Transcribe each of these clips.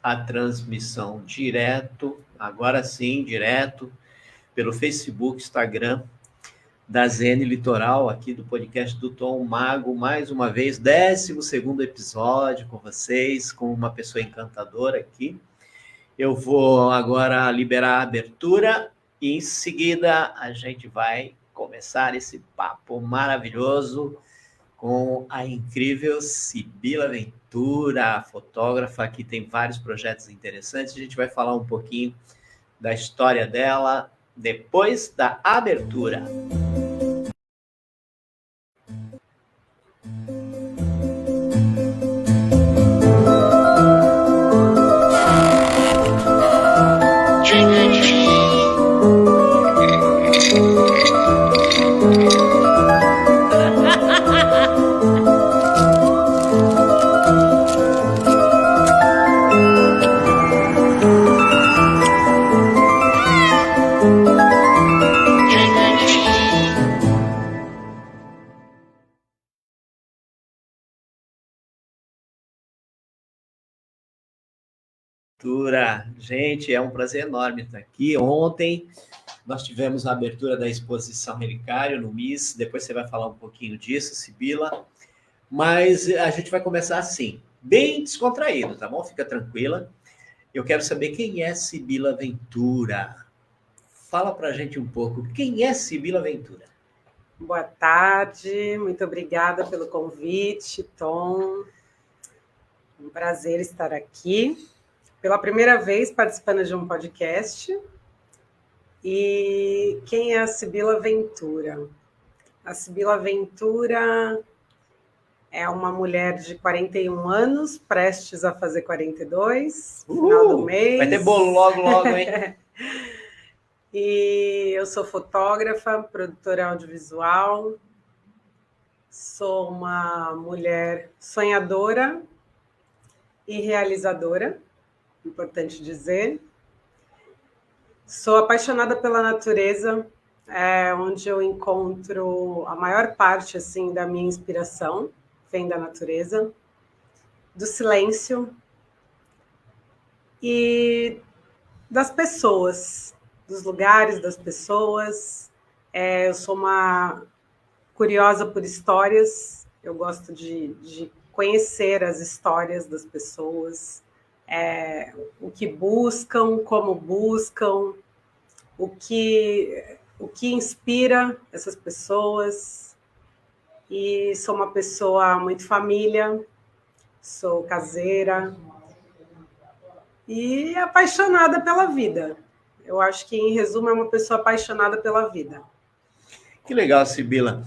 a transmissão agora sim, direto, pelo Facebook, Instagram, da ZN Litoral, aqui do podcast do Tom Mago, mais uma vez, 12º episódio com vocês, com uma pessoa encantadora aqui. Eu vou agora liberar a abertura e, em seguida, a gente vai começar esse papo maravilhoso com a incrível Sibila Ventura, fotógrafa que tem vários projetos interessantes. A gente vai falar um pouquinho da história dela depois da abertura. Gente, é um prazer enorme estar aqui. Ontem nós tivemos a abertura da exposição Relicário no MIS, depois você vai falar um pouquinho disso, Sibila, mas a gente vai começar assim, bem descontraído, tá bom? Fica tranquila. Eu quero saber quem é Sibila Ventura. Fala pra gente um pouco, quem é Sibila Ventura? Boa tarde, muito obrigada pelo convite, Tom. Um prazer estar aqui. Pela primeira vez participando de um podcast. E quem é a Sibila Ventura? A Sibila Ventura é uma mulher de 41 anos, prestes a fazer 42, final do mês. Vai ter bolo logo, hein? E eu sou fotógrafa, produtora audiovisual, sou uma mulher sonhadora e realizadora, importante dizer. Sou apaixonada pela natureza, onde eu encontro a maior parte assim, da minha inspiração, vem da natureza, do silêncio e das pessoas, dos lugares, das pessoas. Eu sou uma curiosa por histórias, eu gosto de conhecer as histórias das pessoas, o que buscam, como buscam, o que inspira essas pessoas. E sou uma pessoa muito família, sou caseira e apaixonada pela vida. Eu acho que, em resumo, é uma pessoa apaixonada pela vida. Que legal, Sibila.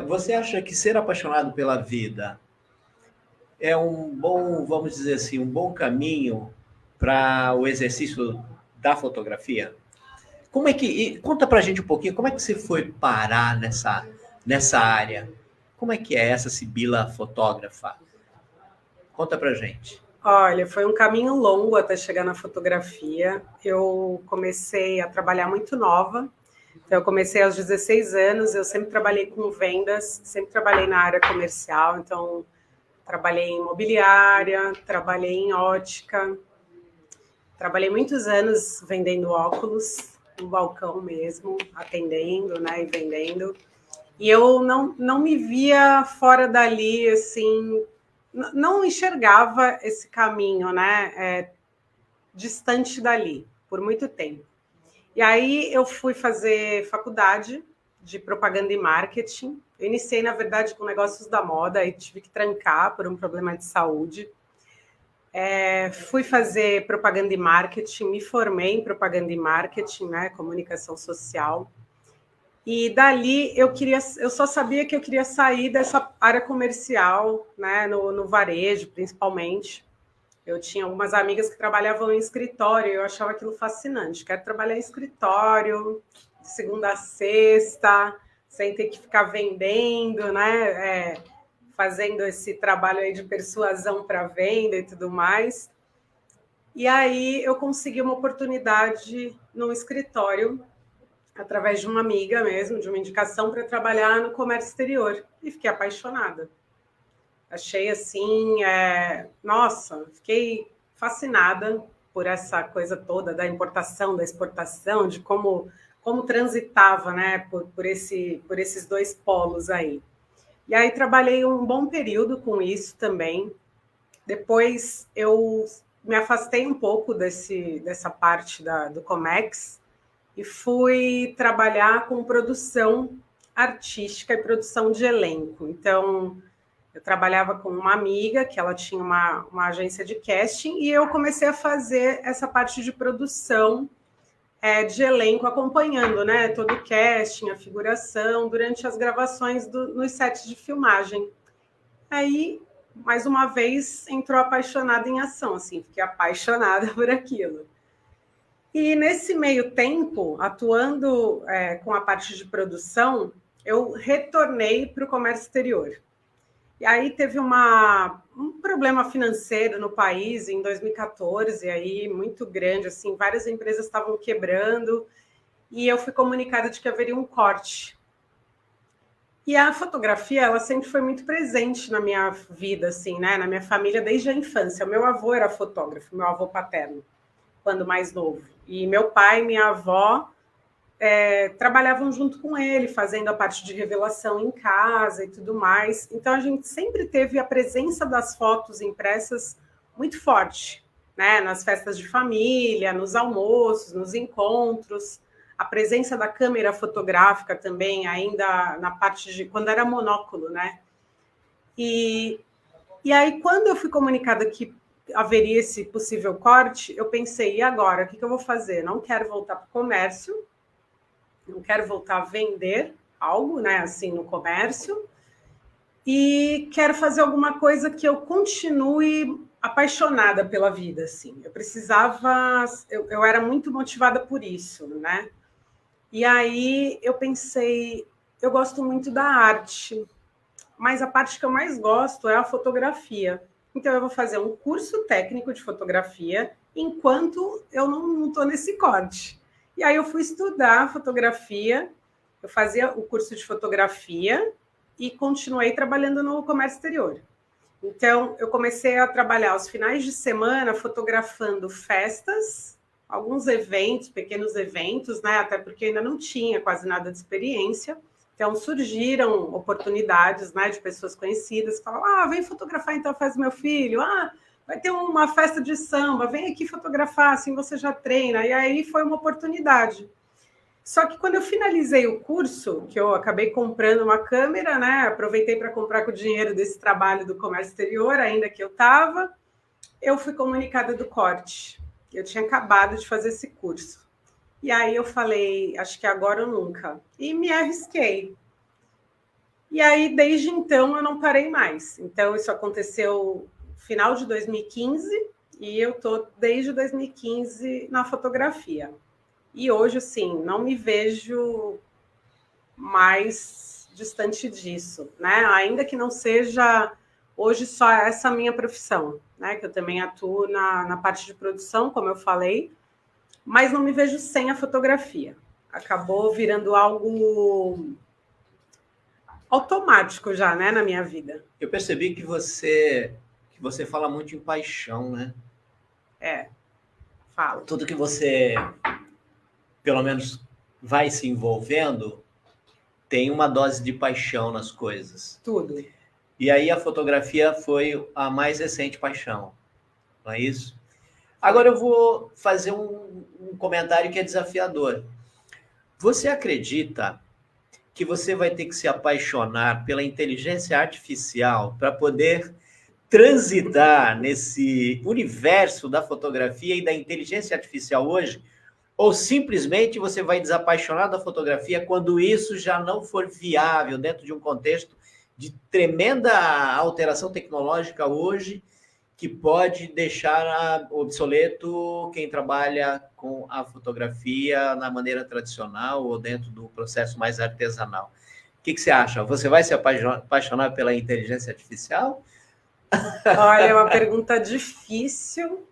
Você acha que ser apaixonado pela vida é um bom, vamos dizer assim, um bom caminho para o exercício da fotografia? Conta pra gente um pouquinho, como é que você foi parar nessa área? Como é que é essa Sibila fotógrafa? Conta pra gente. Olha, foi um caminho longo até chegar na fotografia. Eu comecei a trabalhar muito nova. Então, eu comecei aos 16 anos, eu sempre trabalhei com vendas, sempre trabalhei na área comercial, então trabalhei em imobiliária, trabalhei em ótica, trabalhei muitos anos vendendo óculos, no balcão mesmo, atendendo, né, e vendendo. E eu não me via fora dali, assim, não enxergava esse caminho, né, distante dali, por muito tempo. E aí eu fui fazer faculdade de propaganda e marketing. Eu iniciei, na verdade, com negócios da moda e tive que trancar por um problema de saúde. Fui fazer propaganda e marketing, me formei em propaganda e marketing, né, comunicação social. E dali eu só sabia que eu queria sair dessa área comercial, né, no varejo, principalmente. Eu tinha algumas amigas que trabalhavam em escritório e eu achava aquilo fascinante. Quero trabalhar em escritório, de segunda a sexta, sem ter que ficar vendendo, né? Fazendo esse trabalho aí de persuasão para venda e tudo mais. E aí eu consegui uma oportunidade no escritório, através de uma amiga mesmo, de uma indicação para trabalhar no comércio exterior. E fiquei apaixonada. Achei assim, nossa, fiquei fascinada por essa coisa toda da importação, da exportação, de como transitava, né, por esses dois polos aí. E aí trabalhei um bom período com isso também. Depois eu me afastei um pouco dessa parte do Comex e fui trabalhar com produção artística e produção de elenco. Então, eu trabalhava com uma amiga que ela tinha uma agência de casting e eu comecei a fazer essa parte de produção de elenco, acompanhando, né, todo o casting, a figuração, durante as gravações nos sets de filmagem. Aí, mais uma vez, entrou apaixonada em ação, assim, fiquei apaixonada por aquilo. E nesse meio tempo, atuando com a parte de produção, eu retornei para o comércio exterior. E aí teve um problema financeiro no país em 2014, aí muito grande, assim, várias empresas estavam quebrando, e eu fui comunicada de que haveria um corte. E a fotografia, ela sempre foi muito presente na minha vida, assim, né? Na minha família desde a infância. Meu avô era fotógrafo, meu avô paterno, quando mais novo. E meu pai e minha avó trabalhavam junto com ele, fazendo a parte de revelação em casa e tudo mais. Então, a gente sempre teve a presença das fotos impressas muito forte, né? Nas festas de família, nos almoços, nos encontros. A presença da câmera fotográfica também, ainda na parte de... quando era monóculo, né? E aí, quando eu fui comunicada que haveria esse possível corte, eu pensei, e agora? O que eu vou fazer? Não quero voltar para o comércio, não quero voltar a vender algo, né, assim, no comércio, e quero fazer alguma coisa que eu continue apaixonada pela vida, assim. Eu precisava... eu era muito motivada por isso, né? E aí eu pensei, eu gosto muito da arte, mas a parte que eu mais gosto é a fotografia. Então eu vou fazer um curso técnico de fotografia enquanto eu não estou nesse corte. E aí eu fui estudar fotografia, eu fazia o curso de fotografia e continuei trabalhando no comércio exterior. Então eu comecei a trabalhar aos finais de semana fotografando festas, alguns eventos, pequenos eventos, né? Até porque eu ainda não tinha quase nada de experiência. Então surgiram oportunidades, né, de pessoas conhecidas que falavam, vem fotografar então faz meu filho, vai ter uma festa de samba, vem aqui fotografar, assim você já treina. E aí foi uma oportunidade. Só que quando eu finalizei o curso, que eu acabei comprando uma câmera, né, aproveitei para comprar com o dinheiro desse trabalho do comércio exterior, ainda que eu estava, eu fui comunicada do corte. Eu tinha acabado de fazer esse curso. E aí eu falei, acho que agora ou nunca. E me arrisquei. E aí, desde então, eu não parei mais. Então, isso aconteceu no final de 2015 e eu estou desde 2015 na fotografia. E hoje, assim, não me vejo mais distante disso, né? Ainda que não seja hoje só essa minha profissão, né? Que eu também atuo na parte de produção, como eu falei, mas não me vejo sem a fotografia. Acabou virando algo automático já, né, na minha vida. Eu percebi que você fala muito em paixão, né? Fala. Tudo que você, pelo menos, vai se envolvendo, tem uma dose de paixão nas coisas. Tudo. E aí a fotografia foi a mais recente paixão, não é isso? Agora eu vou fazer um comentário que é desafiador. Você acredita que você vai ter que se apaixonar pela inteligência artificial para poder transitar nesse universo da fotografia e da inteligência artificial hoje? Ou simplesmente você vai desapaixonar da fotografia quando isso já não for viável dentro de um contexto de tremenda alteração tecnológica hoje, que pode deixar obsoleto quem trabalha com a fotografia na maneira tradicional ou dentro do processo mais artesanal? O que você acha? Você vai se apaixonar pela inteligência artificial? Olha, é uma pergunta difícil,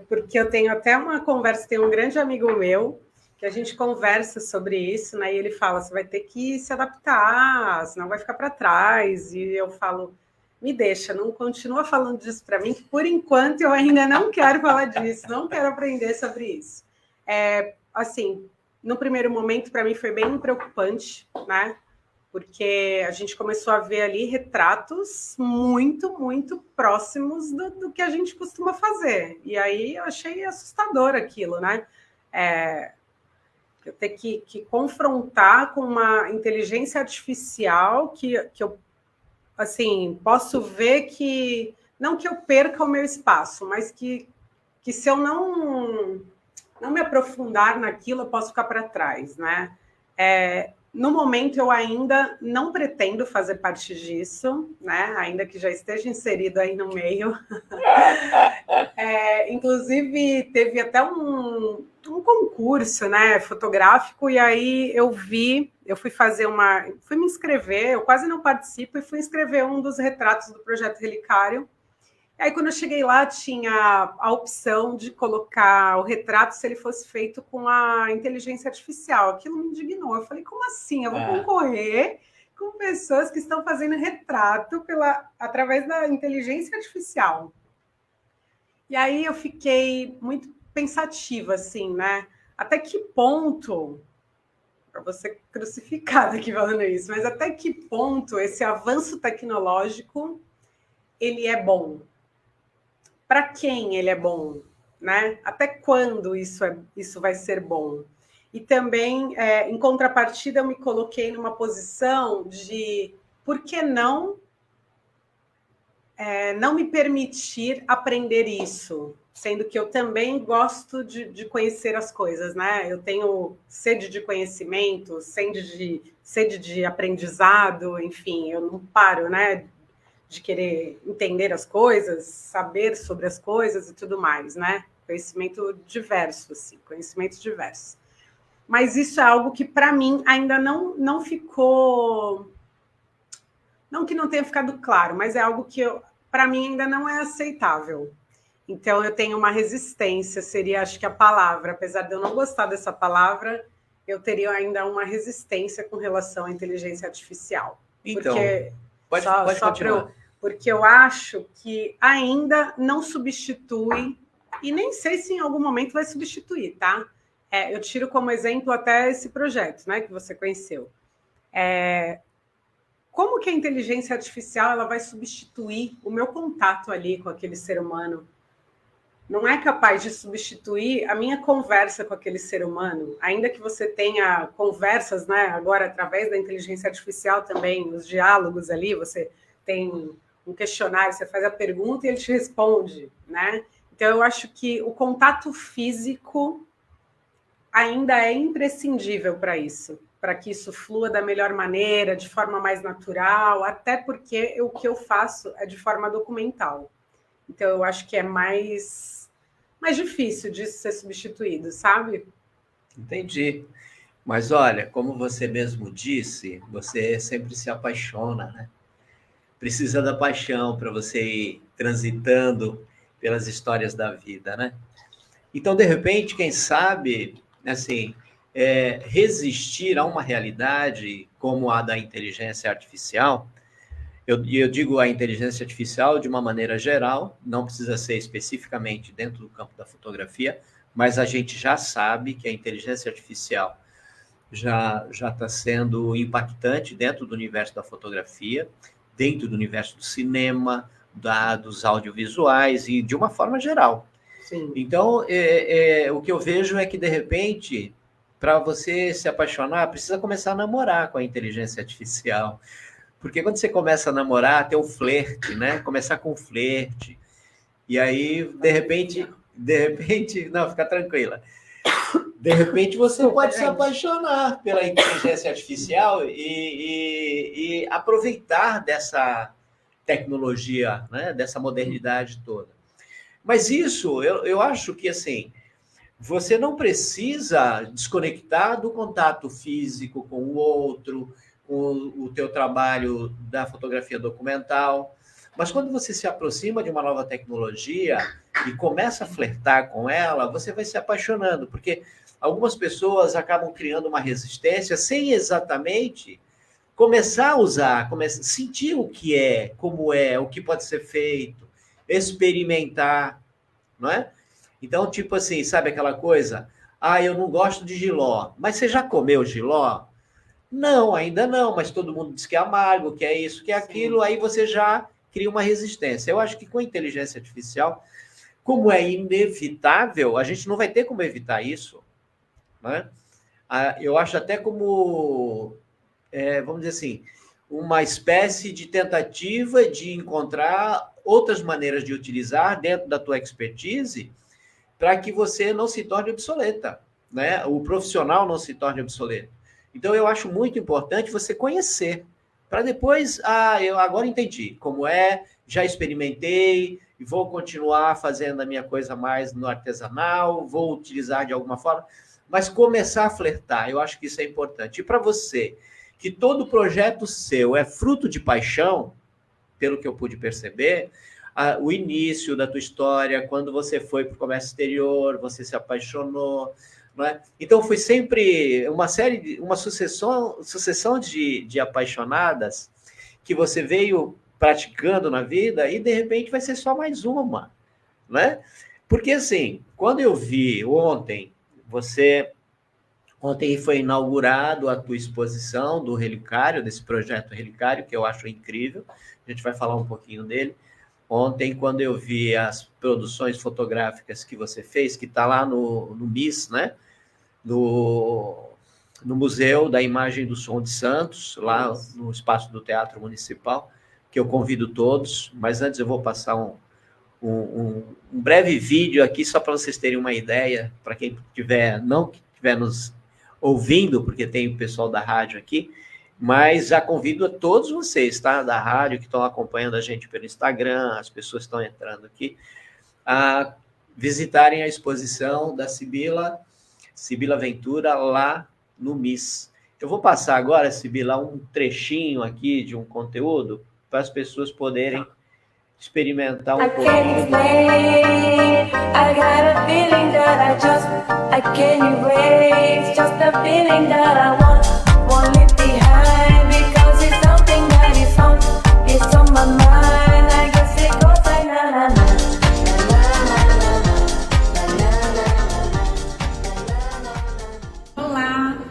porque eu tenho até uma conversa, tem um grande amigo meu, que a gente conversa sobre isso, né? E ele fala, você vai ter que se adaptar, senão vai ficar para trás. E eu falo, me deixa, não continua falando disso para mim, que por enquanto eu ainda não quero falar disso, não quero aprender sobre isso. Assim, no primeiro momento, para mim foi bem preocupante, né? Porque a gente começou a ver ali retratos muito, muito próximos do que a gente costuma fazer. E aí eu achei assustador aquilo, né? Eu ter que confrontar com uma inteligência artificial que eu, assim, posso ver que, não que eu perca o meu espaço, mas que se eu não me aprofundar naquilo, eu posso ficar para trás, né? No momento, eu ainda não pretendo fazer parte disso, né? Ainda que já esteja inserido aí no meio. Inclusive, teve até um concurso, né, fotográfico, e aí eu fui me inscrever, eu quase não participo, e fui inscrever um dos retratos do Projeto Relicário. Aí, quando eu cheguei lá, tinha a opção de colocar o retrato se ele fosse feito com a inteligência artificial. Aquilo me indignou. Eu falei, como assim? Eu vou concorrer com pessoas que estão fazendo retrato através da inteligência artificial. E aí eu fiquei muito pensativa, assim, né? Até que ponto, para você crucificada aqui falando isso, mas até que ponto esse avanço tecnológico ele é bom? Para quem ele é bom, né? Até quando isso vai ser bom? E também, em contrapartida, eu me coloquei numa posição de por que não me permitir aprender isso, sendo que eu também gosto de conhecer as coisas, né? Eu tenho sede de conhecimento, sede de aprendizado, enfim, eu não paro, né? De querer entender as coisas, saber sobre as coisas e tudo mais, né? Conhecimento diverso, assim, conhecimentos diversos. Mas isso é algo que, para mim, ainda não ficou... Não que não tenha ficado claro, mas é algo que, para mim, ainda não é aceitável. Então, eu tenho uma resistência, seria, acho que a palavra, apesar de eu não gostar dessa palavra, eu teria ainda uma resistência com relação à inteligência artificial. Então, porque pode continuar. Porque eu acho que ainda não substitui, e nem sei se em algum momento vai substituir, tá? Eu tiro como exemplo até esse projeto, né, que você conheceu. Como que a inteligência artificial ela vai substituir o meu contato ali com aquele ser humano? Não é capaz de substituir a minha conversa com aquele ser humano, ainda que você tenha conversas, né? Agora, através da inteligência artificial também, os diálogos ali, você tem um questionário, você faz a pergunta e ele te responde, né? Então, eu acho que o contato físico ainda é imprescindível para isso, para que isso flua da melhor maneira, de forma mais natural, até porque o que eu faço é de forma documental. Então, eu acho que é mais difícil disso ser substituído, sabe? Entendi. Mas olha, como você mesmo disse, você sempre se apaixona, né? Precisa da paixão para você ir transitando pelas histórias da vida, né? Então, de repente, quem sabe, assim, resistir a uma realidade como a da inteligência artificial. Eu digo a inteligência artificial de uma maneira geral, não precisa ser especificamente dentro do campo da fotografia, mas a gente já sabe que a inteligência artificial já está sendo impactante dentro do universo da fotografia, dentro do universo do cinema, dos audiovisuais e de uma forma geral. Sim. Então, o que eu vejo é que, de repente, para você se apaixonar, precisa começar a namorar com a inteligência artificial. Porque quando você começa a namorar, tem o flerte, né? Começar com o flerte. E aí, de repente, não, fica tranquila. De repente, você pode se apaixonar pela inteligência artificial e aproveitar dessa tecnologia, né? Dessa modernidade toda. Mas isso, eu acho que, assim, você não precisa desconectar do contato físico com o outro, com o teu trabalho da fotografia documental. Mas quando você se aproxima de uma nova tecnologia e começa a flertar com ela, você vai se apaixonando, porque algumas pessoas acabam criando uma resistência sem exatamente começar a usar, sentir o que é, como é, o que pode ser feito, experimentar, não é? Então, tipo assim, sabe aquela coisa? Ah, eu não gosto de jiló. Mas você já comeu jiló? Não, ainda não, mas todo mundo diz que é amargo, que é isso, que é aquilo, aí você já cria uma resistência. Eu acho que com a inteligência artificial, como é inevitável, a gente não vai ter como evitar isso, né? Eu acho até como, vamos dizer assim, uma espécie de tentativa de encontrar outras maneiras de utilizar dentro da tua expertise para que você não se torne obsoleta, né? O profissional não se torne obsoleto. Então, eu acho muito importante você conhecer, para depois, eu agora entendi como é, já experimentei, e vou continuar fazendo a minha coisa mais no artesanal, vou utilizar de alguma forma, mas começar a flertar, eu acho que isso é importante. E para você, que todo projeto seu é fruto de paixão, pelo que eu pude perceber, o início da tua história, quando você foi para o comércio exterior, você se apaixonou, não é? Então foi sempre uma sucessão de apaixonadas que você veio praticando na vida e de repente vai ser só mais uma, né? Porque assim, quando eu vi ontem foi inaugurado a tua exposição do Relicário, desse projeto Relicário, que eu acho incrível. A gente vai falar um pouquinho dele. Ontem, quando eu vi as produções fotográficas que você fez, que está lá no MIS, né? No Museu da Imagem do Som de Santos, lá no espaço do Teatro Municipal, que eu convido todos, mas antes eu vou passar um breve vídeo aqui, só para vocês terem uma ideia, para quem não estiver nos ouvindo, porque tem o pessoal da rádio aqui, mas já convido a todos vocês, tá, da rádio, que estão acompanhando a gente pelo Instagram, as pessoas estão entrando aqui, a visitarem a exposição da Sibila Ventura, lá no MIS. Eu vou passar agora, Sibila, um trechinho aqui de um conteúdo para as pessoas poderem experimentar um pouco.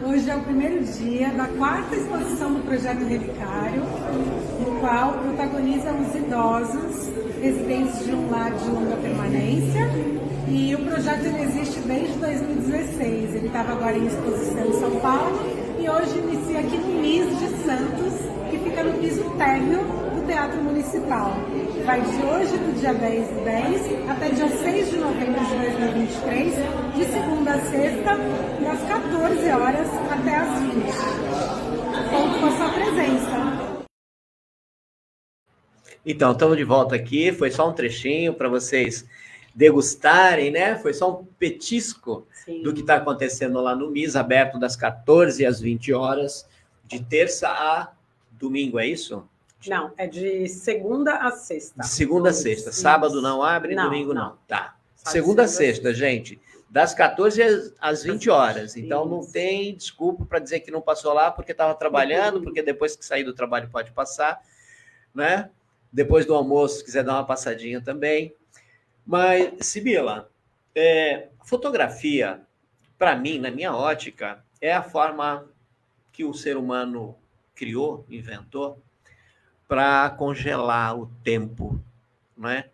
Hoje é o primeiro dia da quarta exposição do Projeto Relicário, no qual protagonizam os idosos residentes de um lar de longa permanência. E o projeto existe desde 2016. Ele estava agora em exposição em São Paulo e hoje inicia aqui no MIS de Santos, que fica no piso térreo do Teatro Municipal. Vai de hoje, do dia 10/10, até dia 6 de novembro de 2023, de segunda a sexta, das 14 horas até as 20. Conto com a sua presença. Então, estamos de volta aqui. Foi só um trechinho para vocês degustarem, né? Foi só um petisco do que está acontecendo lá no MIS, aberto das 14 às 20 horas, de terça a domingo, é isso? Não, é de segunda a sexta. De segunda a sexta. Sábado não abre, domingo não. Tá. Segunda a sexta, gente. Das 14 às 20 horas. Então, não tem desculpa para dizer que não passou lá porque estava trabalhando, porque depois que sair do trabalho pode passar, né? Depois do almoço, se quiser dar uma passadinha também. Mas, Sibila, fotografia, para mim, na minha ótica, é a forma que o ser humano criou, inventou, para congelar o tempo, não é?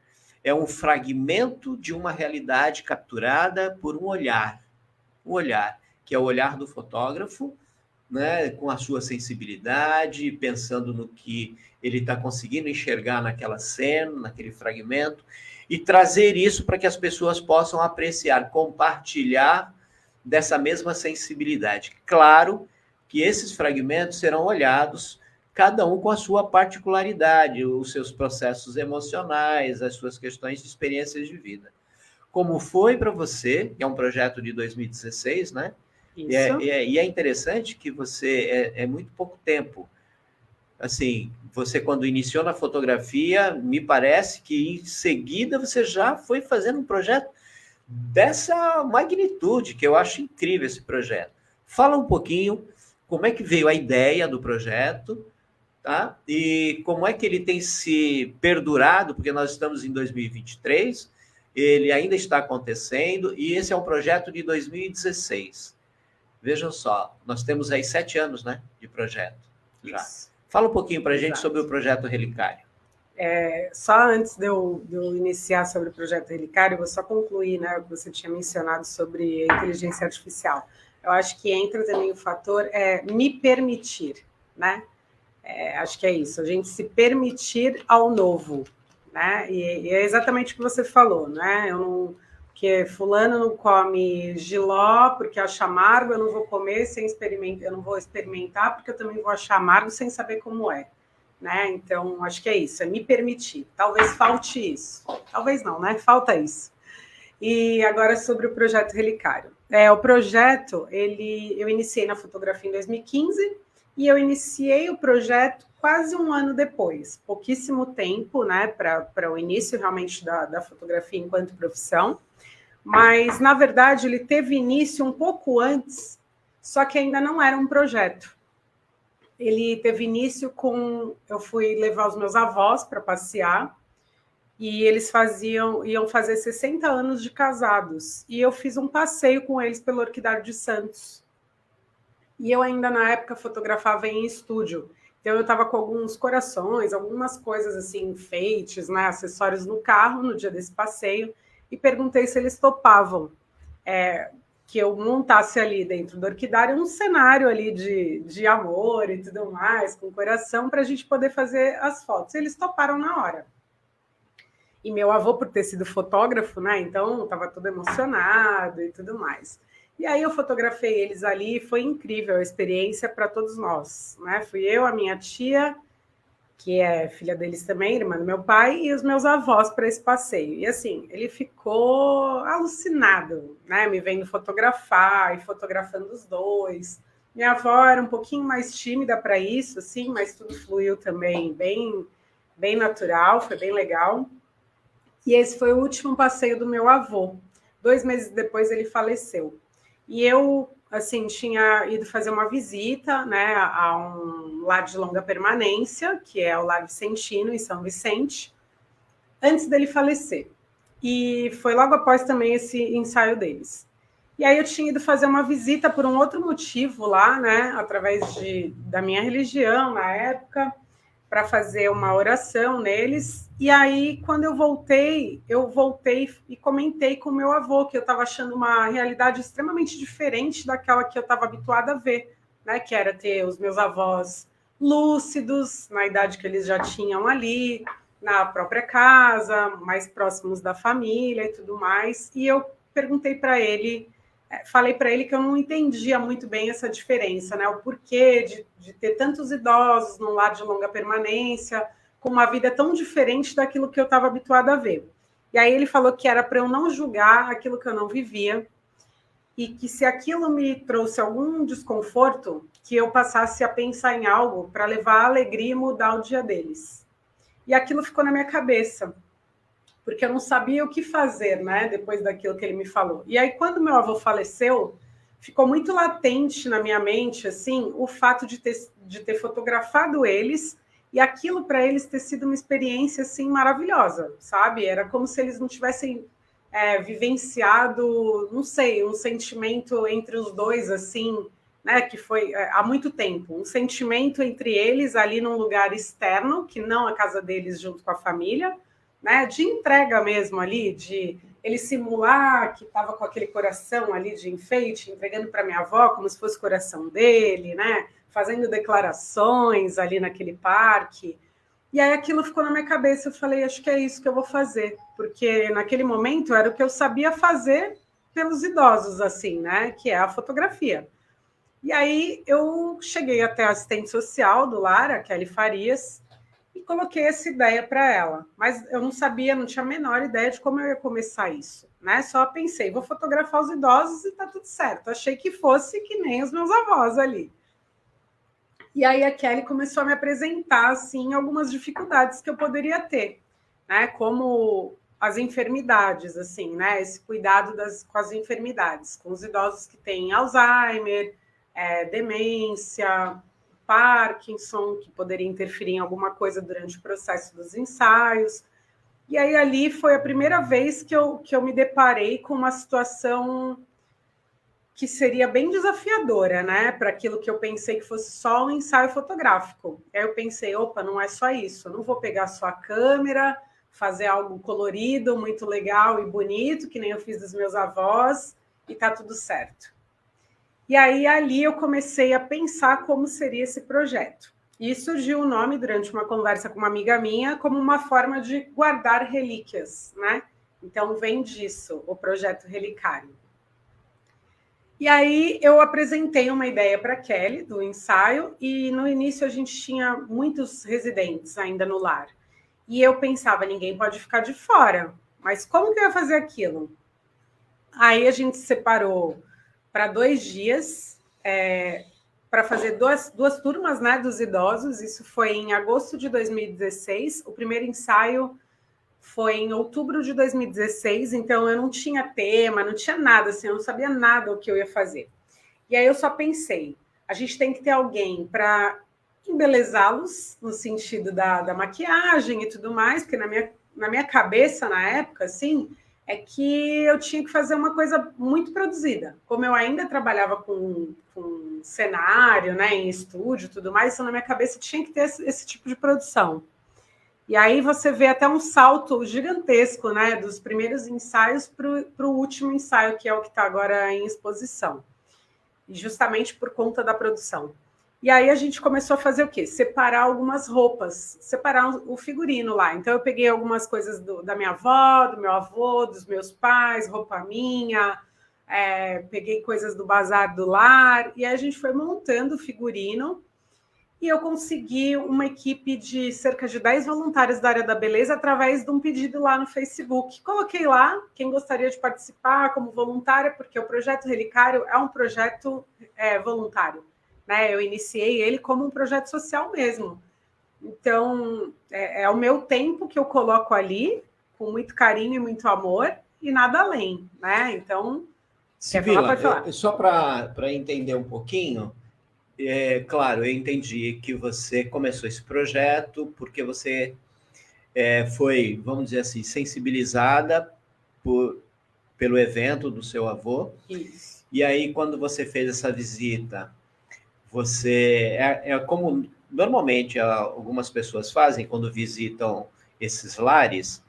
É um fragmento de uma realidade capturada por um olhar, que é o olhar do fotógrafo, né, com a sua sensibilidade, pensando no que ele está conseguindo enxergar naquela cena, naquele fragmento, e trazer isso para que as pessoas possam apreciar, compartilhar dessa mesma sensibilidade. Claro que esses fragmentos serão olhados cada um com a sua particularidade, os seus processos emocionais, as suas questões de experiências de vida. Como foi para você, que é um projeto de 2016, né? Isso. E é interessante que você, é muito pouco tempo. Assim, você quando iniciou na fotografia, me parece que em seguida você já foi fazendo um projeto dessa magnitude, que eu acho incrível esse projeto. Fala um pouquinho como é que veio a ideia do projeto, tá? E como é que ele tem se perdurado, porque nós estamos em 2023, ele ainda está acontecendo, e esse é um projeto de 2016. Vejam só, nós temos aí 7 anos, né, de projeto já. Isso. Fala um pouquinho para a gente Exato. sobre o projeto Relicário. Só antes de eu iniciar sobre o projeto Relicário, eu vou só concluir, né, o que você tinha mencionado sobre a inteligência artificial. Eu acho que entra também o fator me permitir, né? Acho que é isso, a gente se permitir ao novo, né? E é exatamente o que você falou, né? Porque fulano não come jiló porque acha amargo, eu não vou comer sem experimentar, eu não vou experimentar porque eu também vou achar amargo sem saber como é. Né? Então, acho que é isso, é me permitir. Talvez falte isso. Talvez não, né? Falta isso. E agora sobre o projeto Relicário. O projeto, eu iniciei na fotografia em 2015 e eu iniciei o projeto quase um ano depois. Pouquíssimo tempo, né, para o início realmente da fotografia enquanto profissão. Mas, na verdade, ele teve início um pouco antes, só que ainda não era um projeto. Ele teve início eu fui levar os meus avós para passear e eles iam fazer 60 anos de casados. E eu fiz um passeio com eles pelo Orquidário de Santos. E eu ainda, na época, fotografava em estúdio. Então, eu estava com alguns corações, algumas coisas assim, enfeites, né, acessórios no carro, no dia desse passeio, e perguntei se eles topavam que eu montasse ali dentro do orquidário um cenário ali de amor e tudo mais, com coração, para a gente poder fazer as fotos. Eles toparam na hora. E meu avô, por ter sido fotógrafo, né, então estava todo emocionado e tudo mais. E aí eu fotografei eles ali, foi incrível a experiência para todos nós, né? Fui eu, a minha tia, que é filha deles também, irmã do meu pai, e os meus avós para esse passeio. E assim, ele ficou alucinado, né? Me vendo fotografar e fotografando os dois. Minha avó era um pouquinho mais tímida para isso, assim, mas tudo fluiu também bem natural, foi bem legal. E esse foi o último passeio do meu avô. 2 meses depois ele faleceu. E eu, assim, tinha ido fazer uma visita, né, a um lar de longa permanência, que é o Lar Vicentino, em São Vicente, antes dele falecer. E foi logo após também esse ensaio deles. E aí eu tinha ido fazer uma visita por um outro motivo lá, né, através da minha religião na época, para fazer uma oração neles. E aí, quando eu voltei e comentei com o meu avô que eu estava achando uma realidade extremamente diferente daquela que eu estava habituada a ver, né? Que era ter os meus avós lúcidos, na idade que eles já tinham ali, na própria casa, mais próximos da família e tudo mais. E eu perguntei para ele, falei para ele que eu não entendia muito bem essa diferença, né? O porquê de ter tantos idosos num lar de longa permanência, com uma vida tão diferente daquilo que eu estava habituada a ver. E aí ele falou que era para eu não julgar aquilo que eu não vivia e que se aquilo me trouxe algum desconforto, que eu passasse a pensar em algo para levar a alegria e mudar o dia deles. E aquilo ficou na minha cabeça, porque eu não sabia o que fazer, né, depois daquilo que ele me falou. E aí, quando meu avô faleceu, ficou muito latente na minha mente, assim, o fato de ter fotografado eles e aquilo para eles ter sido uma experiência, assim, maravilhosa, sabe? Era como se eles não tivessem vivenciado, não sei, um sentimento entre os dois, assim, né, que foi há muito tempo, um sentimento entre eles ali num lugar externo, que não a casa deles junto com a família, né, de entrega mesmo ali, de ele simular que estava com aquele coração ali de enfeite, entregando para minha avó como se fosse o coração dele, né, fazendo declarações ali naquele parque. E aí aquilo ficou na minha cabeça, eu falei, acho que é isso que eu vou fazer, porque naquele momento era o que eu sabia fazer pelos idosos, assim, né, que é a fotografia. E aí eu cheguei até a assistente social do lar, a Kelly Farias, e coloquei essa ideia para ela. Mas eu não sabia, não tinha a menor ideia de como eu ia começar isso, né? Só pensei, vou fotografar os idosos e tá tudo certo. Achei que fosse que nem os meus avós ali. E aí a Kelly começou a me apresentar, assim, algumas dificuldades que eu poderia ter, né? Como as enfermidades, assim, né? Esse cuidado com as enfermidades, com os idosos que têm Alzheimer, demência, Parkinson, que poderia interferir em alguma coisa durante o processo dos ensaios. E aí ali foi a primeira vez que eu me deparei com uma situação que seria bem desafiadora, né? Para aquilo que eu pensei que fosse só um ensaio fotográfico. Aí eu pensei, opa, não é só isso, eu não vou pegar só a câmera, fazer algo colorido, muito legal e bonito, que nem eu fiz dos meus avós, e tá tudo certo. E aí ali eu comecei a pensar como seria esse projeto. E surgiu o nome, durante uma conversa com uma amiga minha, como uma forma de guardar relíquias, né? Então vem disso, o projeto Relicário. E aí eu apresentei uma ideia para a Kelly do ensaio, e no início a gente tinha muitos residentes ainda no lar. E eu pensava, ninguém pode ficar de fora, mas como que eu ia fazer aquilo? Aí a gente separou para 2 dias, para fazer duas turmas, né, dos idosos. Isso foi em agosto de 2016. O primeiro ensaio foi em outubro de 2016, então eu não tinha tema, não tinha nada, assim, eu não sabia nada o que eu ia fazer. E aí eu só pensei, a gente tem que ter alguém para embelezá-los, no sentido da maquiagem e tudo mais, porque na minha cabeça, na época, assim, é que eu tinha que fazer uma coisa muito produzida. Como eu ainda trabalhava com cenário, né, em estúdio e tudo mais, então na minha cabeça tinha que ter esse tipo de produção. E aí você vê até um salto gigantesco, né, dos primeiros ensaios para o último ensaio, que é o que está agora em exposição. E justamente por conta da produção. E aí a gente começou a fazer o quê? Separar algumas roupas, separar o figurino lá. Então eu peguei algumas coisas da minha avó, do meu avô, dos meus pais, roupa minha, peguei coisas do bazar do lar, e aí a gente foi montando o figurino. E eu consegui uma equipe de cerca de 10 voluntários da área da beleza através de um pedido lá no Facebook. Coloquei lá quem gostaria de participar como voluntária, porque o projeto Relicário é um projeto voluntário, né? Eu iniciei ele como um projeto social mesmo. Então, é o meu tempo que eu coloco ali, com muito carinho e muito amor, e nada além, né? Então, Sibila, pode falar. só para entender um pouquinho, claro, eu entendi que você começou esse projeto porque você foi, vamos dizer assim, sensibilizada pelo evento do seu avô. Isso. E aí, quando você fez essa visita, você... como normalmente algumas pessoas fazem quando visitam esses lares,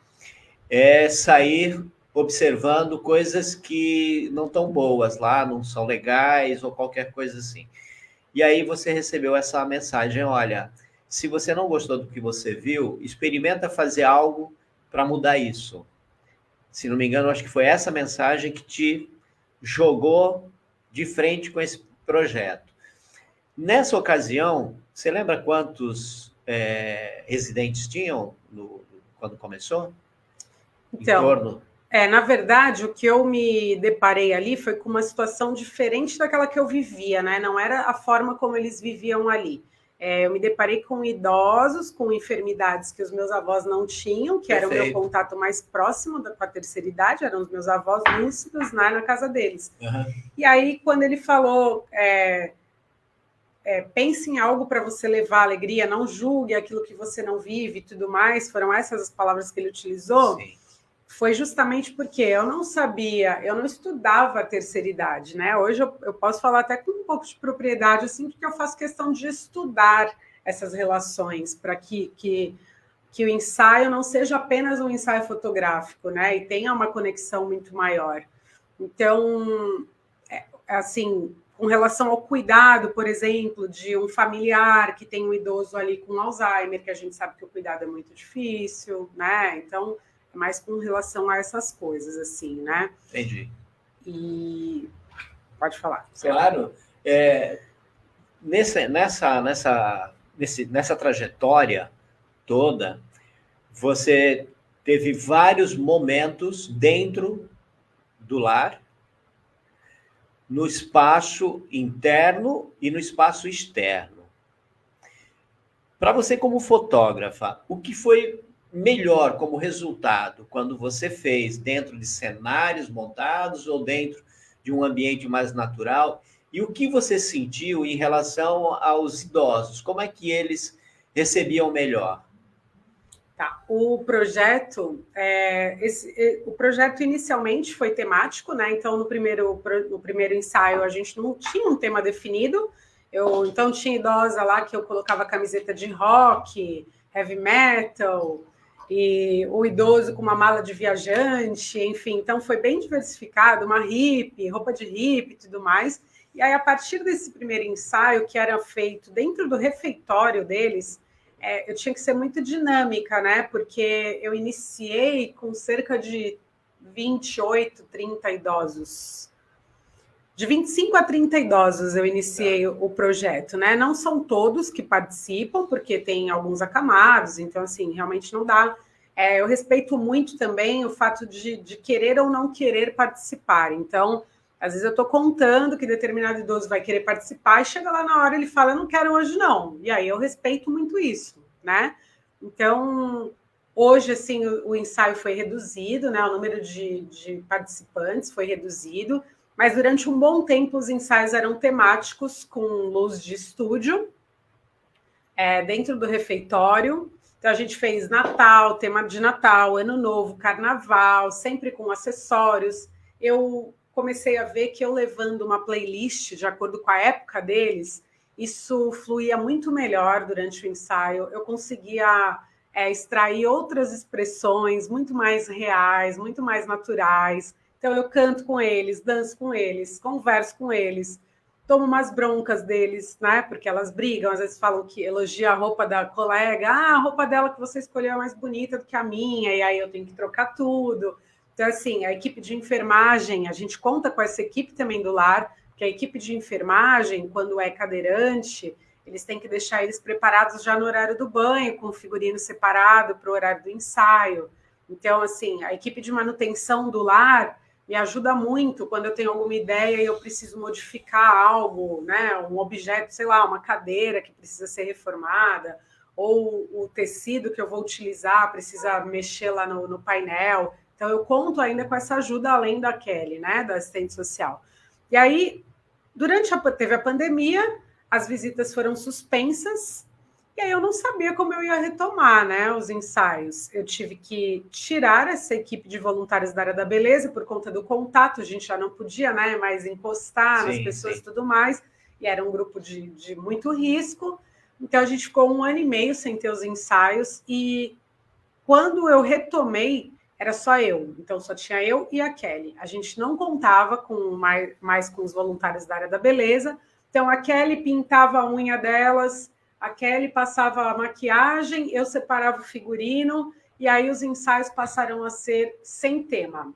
é sair observando coisas que não estão boas lá, não são legais ou qualquer coisa assim. E aí você recebeu essa mensagem, olha, se você não gostou do que você viu, experimenta fazer algo para mudar isso. Se não me engano, acho que foi essa mensagem que te jogou de frente com esse projeto. Nessa ocasião, você lembra quantos residentes tinham quando começou? Então, em torno... na verdade, o que eu me deparei ali foi com uma situação diferente daquela que eu vivia, né? Não era a forma como eles viviam ali. Eu me deparei com idosos, com enfermidades que os meus avós não tinham, que era o meu contato mais próximo com a terceira idade, eram os meus avós lúcidos, né, na casa deles. Uhum. E aí, quando ele falou... pense em algo para você levar alegria, não julgue aquilo que você não vive e tudo mais, foram essas as palavras que ele utilizou. Sim. Foi justamente porque eu não sabia, eu não estudava a terceira idade, né? Hoje eu posso falar até com um pouco de propriedade, assim, porque eu faço questão de estudar essas relações para que o ensaio não seja apenas um ensaio fotográfico, né? E tenha uma conexão muito maior. Então, assim, com relação ao cuidado, por exemplo, de um familiar que tem um idoso ali com Alzheimer, que a gente sabe que o cuidado é muito difícil, né? Então, é mais com relação a essas coisas, assim, né? Entendi. E pode falar. Claro. Nessa trajetória toda, você teve vários momentos dentro do lar, no espaço interno e no espaço externo. Para você, como fotógrafa, o que foi melhor como resultado quando você fez dentro de cenários montados ou dentro de um ambiente mais natural? E o que você sentiu em relação aos idosos? Como é que eles recebiam melhor? Tá. O projeto inicialmente foi temático, né? Então, no primeiro ensaio, a gente não tinha um tema definido. Então, tinha idosa lá que eu colocava camiseta de rock, heavy metal, e o idoso com uma mala de viajante, enfim. Então, foi bem diversificado, uma hippie, roupa de hippie e tudo mais. E aí, a partir desse primeiro ensaio, que era feito dentro do refeitório deles, eu tinha que ser muito dinâmica, né? Porque eu iniciei com cerca de 28, 30 idosos. De 25 a 30 idosos eu iniciei o projeto, né? Não são todos que participam, porque tem alguns acamados, então, assim, realmente não dá. Eu respeito muito também o fato de querer ou não querer participar. Então, às vezes eu estou contando que determinado idoso vai querer participar e chega lá na hora ele fala, eu não quero hoje não. E aí eu respeito muito isso, né? Então, hoje, assim, o ensaio foi reduzido, né? O número de participantes foi reduzido, mas durante um bom tempo os ensaios eram temáticos, com luz de estúdio, dentro do refeitório. Então, a gente fez Natal, tema de Natal, Ano Novo, Carnaval, sempre com acessórios. Eu comecei a ver que eu levando uma playlist de acordo com a época deles, isso fluía muito melhor durante o ensaio. Eu conseguia extrair outras expressões muito mais reais, muito mais naturais. Então, eu canto com eles, danço com eles, converso com eles, tomo umas broncas deles, né? Porque elas brigam, às vezes falam que elogia a roupa da colega, a roupa dela que você escolheu é mais bonita do que a minha, e aí eu tenho que trocar tudo. Então, assim, a equipe de enfermagem, a gente conta com essa equipe também do lar, que a equipe de enfermagem, quando é cadeirante, eles têm que deixar eles preparados já no horário do banho, com o figurino separado para o horário do ensaio. Então, assim, a equipe de manutenção do lar me ajuda muito quando eu tenho alguma ideia e eu preciso modificar algo, né? Um objeto, sei lá, uma cadeira que precisa ser reformada, ou o tecido que eu vou utilizar precisa mexer lá no painel. Então, eu conto ainda com essa ajuda além da Kelly, né? Da assistente social. E aí, teve a pandemia, as visitas foram suspensas, e aí eu não sabia como eu ia retomar, né, os ensaios. Eu tive que tirar essa equipe de voluntários da área da beleza por conta do contato, a gente já não podia, né, mais encostar nas pessoas e tudo mais, e era um grupo de muito risco. Então a gente ficou 1 ano e meio sem ter os ensaios, e quando eu retomei, era só eu. Então só tinha eu e a Kelly. A gente não contava com mais com os voluntários da área da beleza. Então a Kelly pintava a unha delas, a Kelly passava a maquiagem, eu separava o figurino, e aí os ensaios passaram a ser sem tema.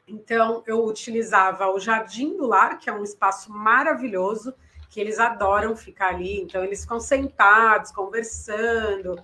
Então, eu utilizava o Jardim do Lar, que é um espaço maravilhoso, que eles adoram ficar ali. Então, eles ficam sentados, conversando,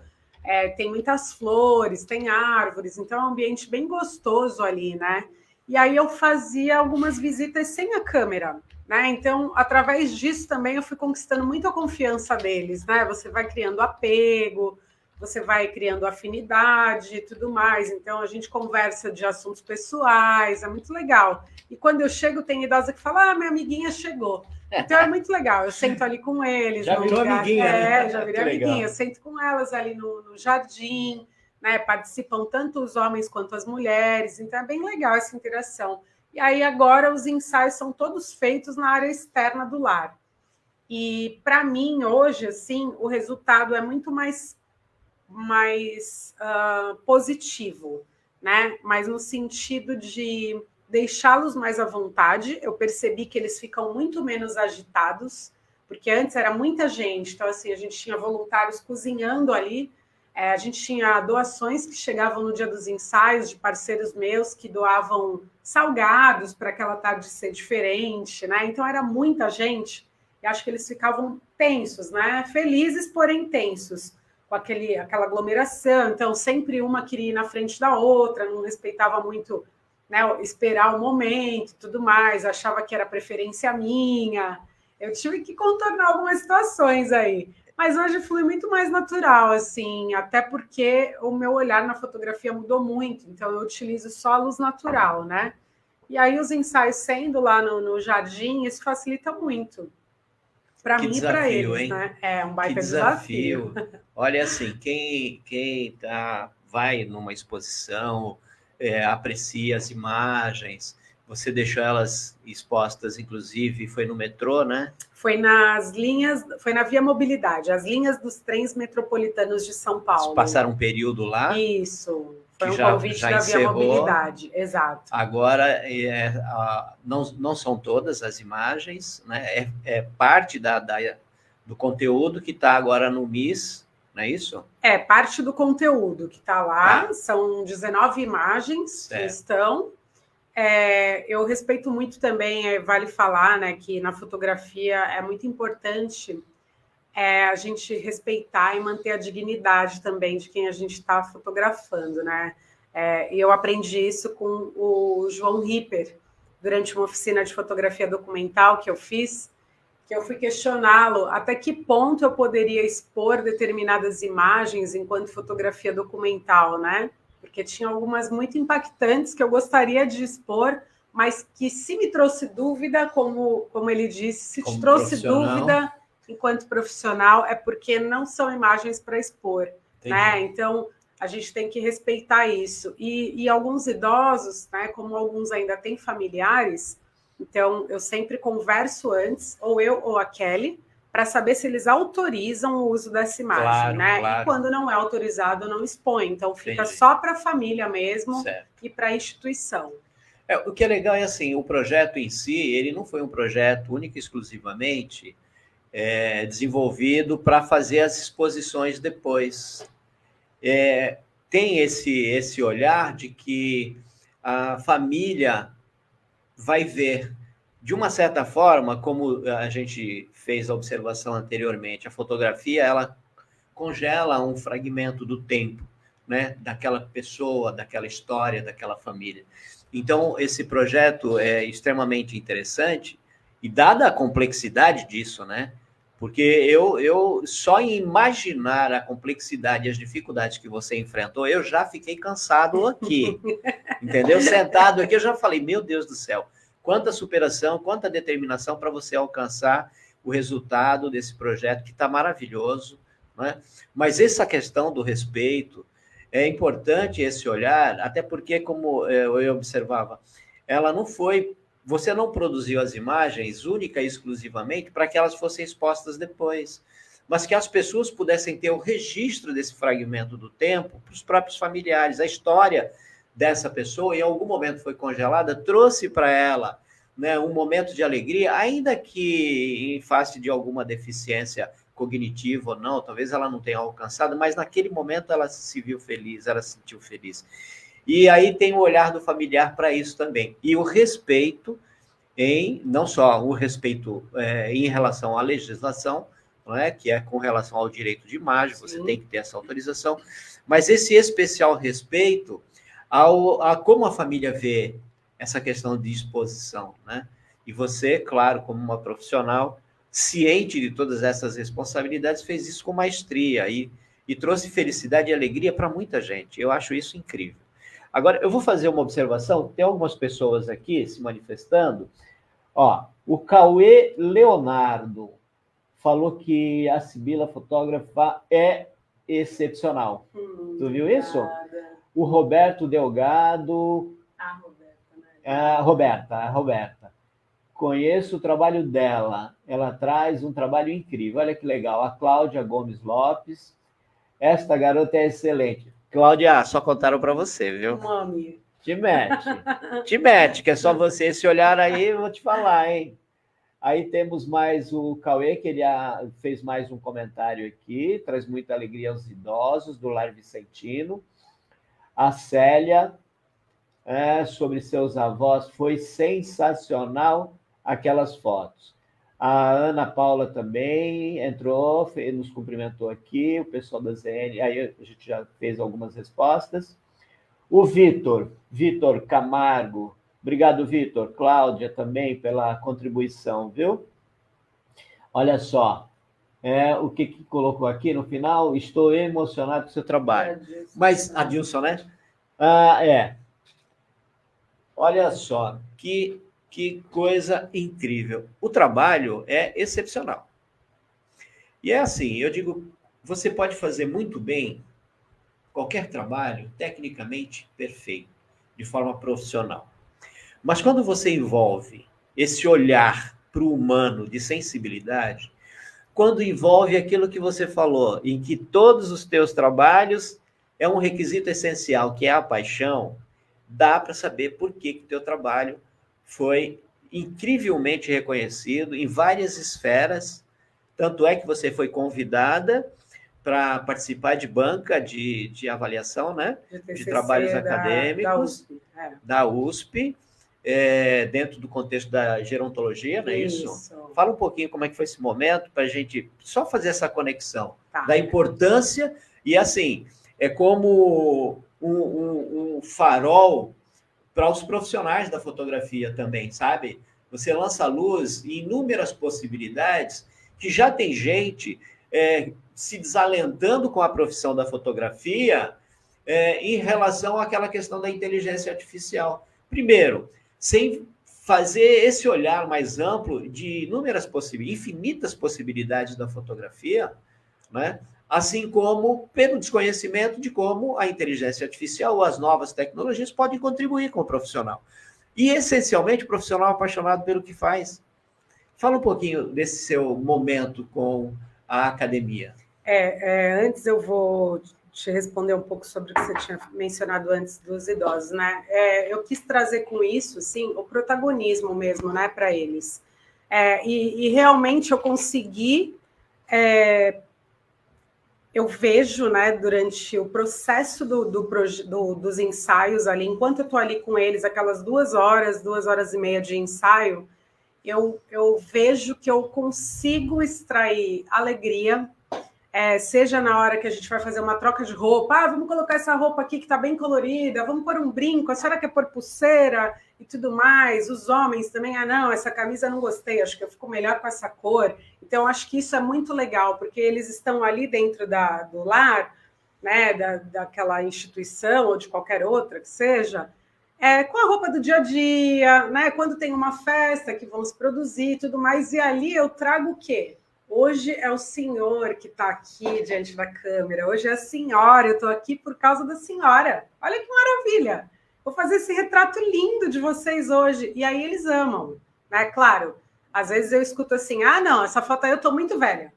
tem muitas flores, tem árvores, então é um ambiente bem gostoso ali, né? E aí eu fazia algumas visitas sem a câmera, né? Então, através disso também eu fui conquistando muito a confiança deles, né? Você vai criando apego, você vai criando afinidade e tudo mais. Então, a gente conversa de assuntos pessoais, é muito legal. E quando eu chego, tem idosa que fala, minha amiguinha chegou. Então, é muito legal. Eu sento ali com eles. Já virou amiguinha, né? Já virei amiguinha. Eu sento com elas ali no jardim, né? Participam tanto os homens quanto as mulheres. Então, é bem legal essa interação. E aí, agora, os ensaios são todos feitos na área externa do lar. E, para mim, hoje, assim, o resultado é muito mais positivo, né? Mas no sentido de deixá-los mais à vontade. Eu percebi que eles ficam muito menos agitados, porque antes era muita gente, então assim, a gente tinha voluntários cozinhando ali, a gente tinha doações que chegavam no dia dos ensaios de parceiros meus que doavam salgados para aquela tarde ser diferente, né? Então era muita gente, e acho que eles ficavam tensos, né? Felizes, porém tensos, com aquela aglomeração. Então sempre uma queria ir na frente da outra, não respeitava muito, né, esperar o momento e tudo mais, achava que era preferência minha. Eu tive que contornar algumas situações aí. Mas hoje flui muito mais natural, assim, até porque o meu olhar na fotografia mudou muito, então eu utilizo só a luz natural, né? E aí os ensaios sendo lá no jardim, isso facilita muito. Para mim e para eles, hein? Né? É um baita que desafio. Olha, assim, quem vai numa exposição, aprecia as imagens, você deixou elas expostas, inclusive, foi no metrô, né? Foi nas linhas, foi na Via Mobilidade, as linhas dos trens metropolitanos de São Paulo. Eles passaram um período lá? Isso, foi que um convite da Via Mobilidade, exato. Agora, não são todas as imagens, né? É parte do conteúdo que está agora no MIS, não é isso? É, parte do conteúdo que está lá, são 19 imagens que estão. Eu respeito muito também, vale falar, né, que na fotografia é muito importante a gente respeitar e manter a dignidade também de quem a gente está fotografando, né? E eu aprendi isso com o João Ripper, durante uma oficina de fotografia documental que eu fiz, que eu fui questioná-lo até que ponto eu poderia expor determinadas imagens enquanto fotografia documental, né? Porque tinha algumas muito impactantes que eu gostaria de expor, mas que se me trouxe dúvida, como ele disse, se te trouxe dúvida enquanto profissional, é porque não são imagens para expor, né? Então, a gente tem que respeitar isso. E alguns idosos, né, como alguns ainda têm familiares, então eu sempre converso antes, ou eu ou a Kelly, para saber se eles autorizam o uso dessa imagem, né? Claro. E quando não é autorizado, não expõe. Então fica só para a família mesmo e para a instituição. O que é legal é assim, o projeto em si, ele não foi um projeto único e exclusivamente desenvolvido para fazer as exposições depois. Tem esse olhar de que a família vai ver, de uma certa forma, como a gente fez a observação anteriormente, a fotografia, ela congela um fragmento do tempo, né, daquela pessoa, daquela história, daquela família. Então, esse projeto é extremamente interessante, e dada a complexidade disso, né, porque eu só em imaginar a complexidade e as dificuldades que você enfrentou, eu já fiquei cansado aqui, entendeu? Sentado aqui, eu já falei, meu Deus do céu, quanta superação, quanta determinação para você alcançar o resultado desse projeto, que está maravilhoso, né? Mas essa questão do respeito, é importante esse olhar, até porque, como eu observava, ela não foi... Você não produziu as imagens única e exclusivamente para que elas fossem expostas depois, mas que as pessoas pudessem ter o registro desse fragmento do tempo para os próprios familiares. A história dessa pessoa, em algum momento foi congelada, trouxe para ela, né, um momento de alegria, ainda que em face de alguma deficiência cognitiva ou não, talvez ela não tenha alcançado, mas naquele momento ela se viu feliz, ela se sentiu feliz. E aí tem o olhar do familiar para isso também. E o respeito, não só o respeito em relação à legislação, não é? Que é com relação ao direito de imagem, você tem que ter essa autorização, mas esse especial respeito a como a família vê essa questão de exposição, né? E você, claro, como uma profissional, ciente de todas essas responsabilidades, fez isso com maestria e trouxe felicidade e alegria para muita gente. Eu acho isso incrível. Agora, eu vou fazer uma observação, tem algumas pessoas aqui se manifestando. O Cauê Leonardo falou que a Sibila fotógrafa é excepcional. Tu viu isso? O Roberto Delgado... A Roberta. Conheço o trabalho dela. Ela traz um trabalho incrível. Olha que legal. A Cláudia Gomes Lopes. Esta garota é excelente. Cláudia, só contaram para você, viu? Mami. Te mete, que é só você esse olhar aí, eu vou te falar, hein? Aí temos mais o Cauê, que ele fez mais um comentário aqui, traz muita alegria aos idosos, do Lar Vicentino. A Célia, sobre seus avós, foi sensacional aquelas fotos. A Ana Paula também entrou, nos cumprimentou aqui, o pessoal da ZN, aí a gente já fez algumas respostas. O Vitor Camargo, obrigado, Vitor. Cláudia também pela contribuição, viu? Olha só, o que colocou aqui no final, estou emocionado com o seu trabalho. Mas, Adilson, né? Olha só, que coisa incrível. O trabalho é excepcional. E é assim, eu digo, você pode fazer muito bem qualquer trabalho, tecnicamente perfeito, de forma profissional. Mas quando você envolve esse olhar para o humano de sensibilidade, quando envolve aquilo que você falou, em que todos os teus trabalhos é um requisito essencial, que é a paixão, dá para saber por que o teu trabalho foi incrivelmente reconhecido em várias esferas, tanto é que você foi convidada para participar de banca de avaliação, né? De trabalhos acadêmicos da USP, dentro do contexto da gerontologia, não é isso? Fala um pouquinho como é que foi esse momento para a gente só fazer essa conexão da importância e assim é como um farol para os profissionais da fotografia também, sabe? Você lança a luz em inúmeras possibilidades que já tem gente se desalentando com a profissão da fotografia em relação àquela questão da inteligência artificial. Primeiro, sem fazer esse olhar mais amplo de inúmeras possibilidades, infinitas possibilidades da fotografia, né? Assim como pelo desconhecimento de como a inteligência artificial ou as novas tecnologias podem contribuir com o profissional. E, essencialmente, o profissional apaixonado pelo que faz. Fala um pouquinho desse seu momento com a academia. Antes eu vou te responder um pouco sobre o que você tinha mencionado antes dos idosos, né? Eu quis trazer com isso, assim, o protagonismo mesmo, né, para eles. E realmente eu consegui... eu vejo, né, durante o processo dos ensaios ali, enquanto eu estou ali com eles, aquelas 2 horas e meia de ensaio, eu vejo que eu consigo extrair alegria, seja na hora que a gente vai fazer uma troca de roupa, vamos colocar essa roupa aqui que está bem colorida, vamos pôr um brinco, a senhora quer pôr pulseira e tudo mais, os homens também, não, essa camisa eu não gostei, acho que eu fico melhor com essa cor. Então, acho que isso é muito legal, porque eles estão ali dentro do lar, né, daquela instituição ou de qualquer outra que seja, com a roupa do dia a dia, né, quando tem uma festa que vão se produzir e tudo mais, e ali eu trago o quê? Hoje é o senhor que está aqui diante da câmera, hoje é a senhora, eu estou aqui por causa da senhora. Olha que maravilha! Vou fazer esse retrato lindo de vocês hoje. E aí eles amam, né? Claro, às vezes eu escuto assim, não, essa foto aí eu estou muito velha.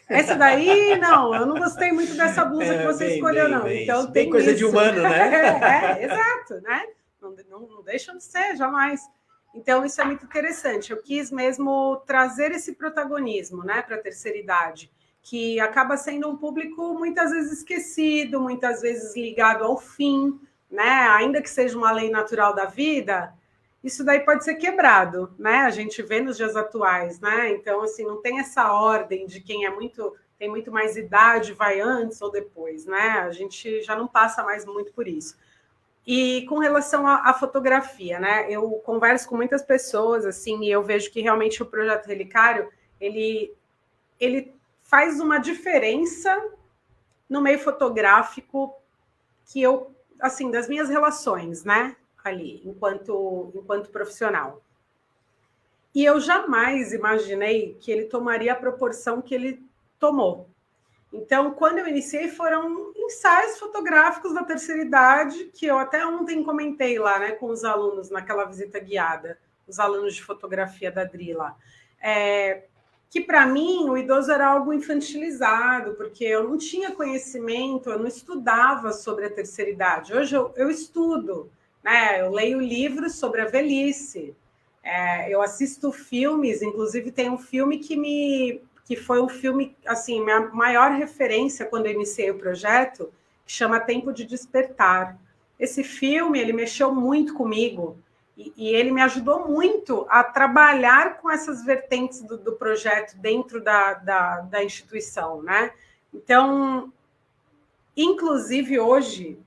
Essa daí, não, eu não gostei muito dessa blusa que você escolheu, não. Então tem coisa isso. De humano, né? Exato, né? Não deixam de ser, jamais. Então, isso é muito interessante. Eu quis mesmo trazer esse protagonismo, né, para a terceira idade, que acaba sendo um público muitas vezes esquecido, muitas vezes ligado ao fim, né? Ainda que seja uma lei natural da vida, isso daí pode ser quebrado, né? A gente vê nos dias atuais, né? Então, assim, não tem essa ordem de quem tem muito mais idade, vai antes ou depois, né? A gente já não passa mais muito por isso. E com relação à fotografia, né? Eu converso com muitas pessoas, assim, e eu vejo que realmente o Projeto Relicário, ele faz uma diferença no meio fotográfico que eu, assim, das minhas relações, né? Ali, enquanto profissional. E eu jamais imaginei que ele tomaria a proporção que ele tomou. Então, quando eu iniciei, foram ensaios fotográficos da terceira idade, que eu até ontem comentei lá, né, com os alunos, naquela visita guiada, os alunos de fotografia da DRI lá. Que, para mim, o idoso era algo infantilizado, porque eu não tinha conhecimento, eu não estudava sobre a terceira idade. Hoje eu estudo, né, eu leio livros sobre a velhice, eu assisto filmes, inclusive tem um filme que foi um filme, assim, minha maior referência quando eu iniciei o projeto, que chama Tempo de Despertar. Esse filme, ele mexeu muito comigo e ele me ajudou muito a trabalhar com essas vertentes do projeto dentro da instituição, né? Então, inclusive hoje,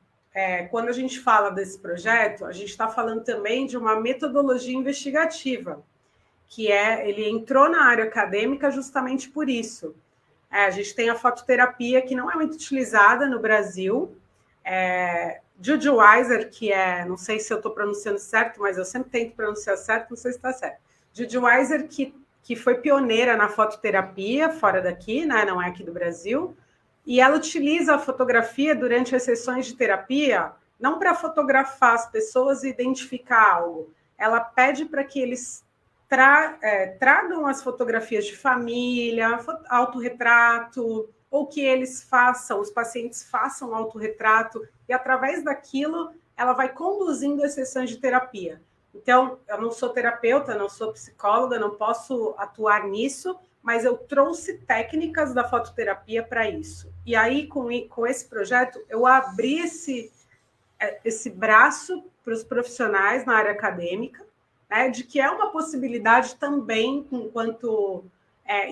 quando a gente fala desse projeto, a gente está falando também de uma metodologia investigativa, que ele entrou na área acadêmica justamente por isso. A gente tem a fototerapia, que não é muito utilizada no Brasil, Judy Weiser, que é, não sei se eu estou pronunciando certo, mas eu sempre tento pronunciar certo, não sei se está certo. Judy Weiser, que foi pioneira na fototerapia fora daqui, né? Não é aqui do Brasil, e ela utiliza a fotografia durante as sessões de terapia, não para fotografar as pessoas e identificar algo. Ela pede para que eles tragam as fotografias de família, autorretrato, ou que eles façam, os pacientes façam autorretrato, e através daquilo ela vai conduzindo as sessões de terapia. Então, eu não sou terapeuta, não sou psicóloga, não posso atuar nisso, mas eu trouxe técnicas da fototerapia para isso. E aí, com esse projeto, eu abri esse braço para os profissionais na área acadêmica, né, de que é uma possibilidade também, enquanto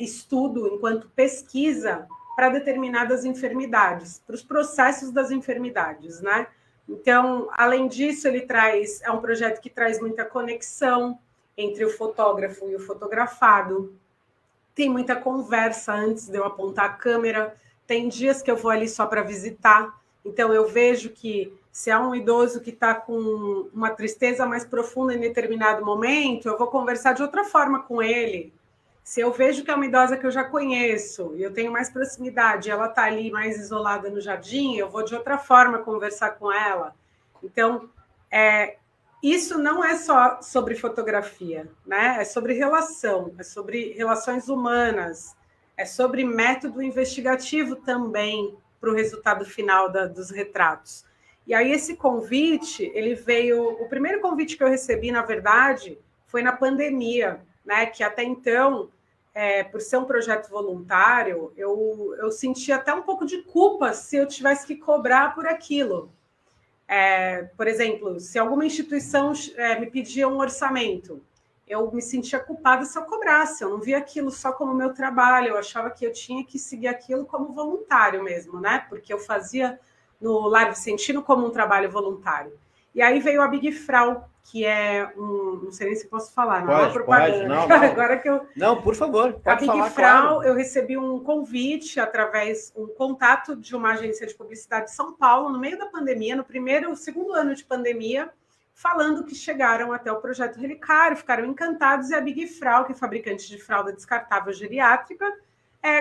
estudo, enquanto pesquisa, para determinadas enfermidades, para os processos das enfermidades, né? Então, além disso, é um projeto que traz muita conexão entre o fotógrafo e o fotografado. Tem muita conversa antes de eu apontar a câmera. Tem dias que eu vou ali só para visitar. Então, eu vejo que se há um idoso que está com uma tristeza mais profunda em determinado momento, eu vou conversar de outra forma com ele. Se eu vejo que é uma idosa que eu já conheço e eu tenho mais proximidade, ela está ali mais isolada no jardim, eu vou de outra forma conversar com ela. Então, isso não é só sobre fotografia, né? É sobre relação, é sobre relações humanas, é sobre método investigativo também para o resultado final dos retratos. E aí esse convite, ele veio... O primeiro convite que eu recebi, na verdade, foi na pandemia, né? Que até então... por ser um projeto voluntário, eu sentia até um pouco de culpa se eu tivesse que cobrar por aquilo. Por exemplo, se alguma instituição me pedia um orçamento, eu me sentia culpada se eu cobrasse, eu não via aquilo só como meu trabalho, eu achava que eu tinha que seguir aquilo como voluntário mesmo, né? Porque eu fazia no Lar Vicentino como um trabalho voluntário. E aí veio a Big Frau, que é não sei nem se posso falar, não é uma propaganda. Não. Agora que Não, por favor, pode falar. A Big falar, Frau, claro. Eu recebi um convite um contato de uma agência de publicidade de São Paulo, no meio da pandemia, no segundo ano de pandemia, falando que chegaram até o projeto Relicário, ficaram encantados, e a Big Frau, que é fabricante de fralda descartável geriátrica,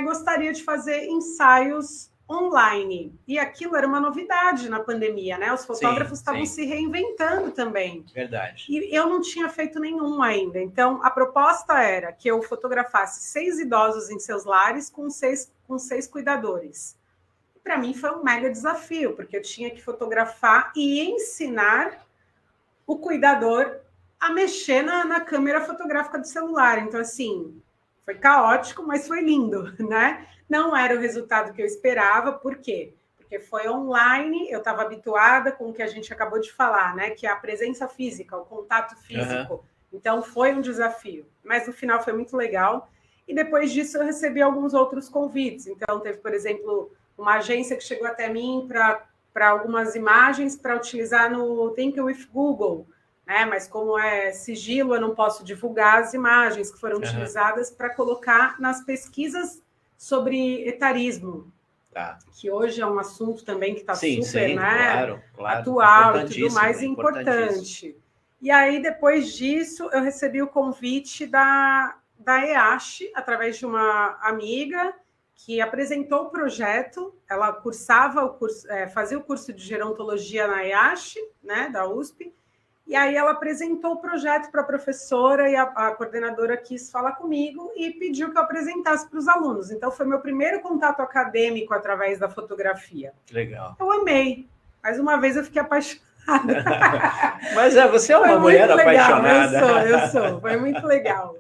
gostaria de fazer ensaios online. E aquilo era uma novidade na pandemia, né? Os fotógrafos estavam se reinventando também. Verdade. E eu não tinha feito nenhum ainda. Então, a proposta era que eu fotografasse 6 idosos em seus lares com seis cuidadores. Para mim foi um mega desafio, porque eu tinha que fotografar e ensinar o cuidador a mexer na câmera fotográfica do celular. Então, assim, foi caótico, mas foi lindo, né? Não era o resultado que eu esperava. Por quê? Porque foi online, eu estava habituada com o que a gente acabou de falar, né? Que é a presença física, o contato físico. Uhum. Então, foi um desafio. Mas, no final, foi muito legal. E, depois disso, eu recebi alguns outros convites. Então, teve, por exemplo, uma agência que chegou até mim para algumas imagens para utilizar no Think with Google, né? Mas como é sigilo, eu não posso divulgar as imagens que foram utilizadas para colocar nas pesquisas sobre etarismo, que hoje é um assunto também que está super, né, claro, atual e tudo mais, importante. E aí, depois disso, eu recebi o convite da EASH, através de uma amiga que apresentou o projeto. Ela fazia o curso de gerontologia na EASH, né, da USP, e aí ela apresentou o projeto para a professora, e a coordenadora quis falar comigo e pediu que eu apresentasse para os alunos. Então, foi meu primeiro contato acadêmico através da fotografia. Legal. Eu amei. Mais uma vez eu fiquei apaixonada. Mas você é uma mulher apaixonada. Eu sou. Foi muito legal.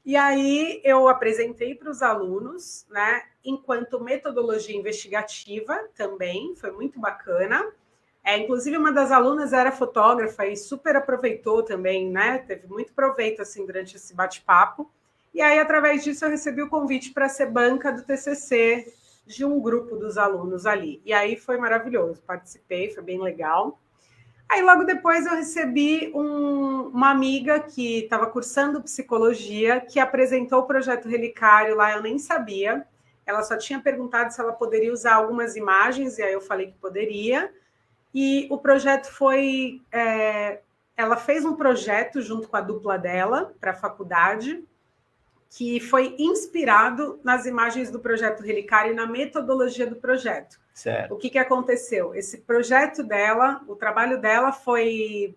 E aí eu apresentei para os alunos, né, enquanto metodologia investigativa também, foi muito bacana. Inclusive, uma das alunas era fotógrafa e super aproveitou também, né? Teve muito proveito assim durante esse bate-papo. E aí, através disso, eu recebi o convite para ser banca do TCC de um grupo dos alunos ali. E aí foi maravilhoso, participei, foi bem legal. Aí, logo depois, eu recebi uma amiga que estava cursando psicologia, que apresentou o projeto Relicário lá, eu nem sabia. Ela só tinha perguntado se ela poderia usar algumas imagens, e aí eu falei que poderia. E o projeto foi... ela fez um projeto junto com a dupla dela para a faculdade, que foi inspirado nas imagens do projeto Relicário e na metodologia do projeto. Certo. O que aconteceu? Esse projeto dela, o trabalho dela foi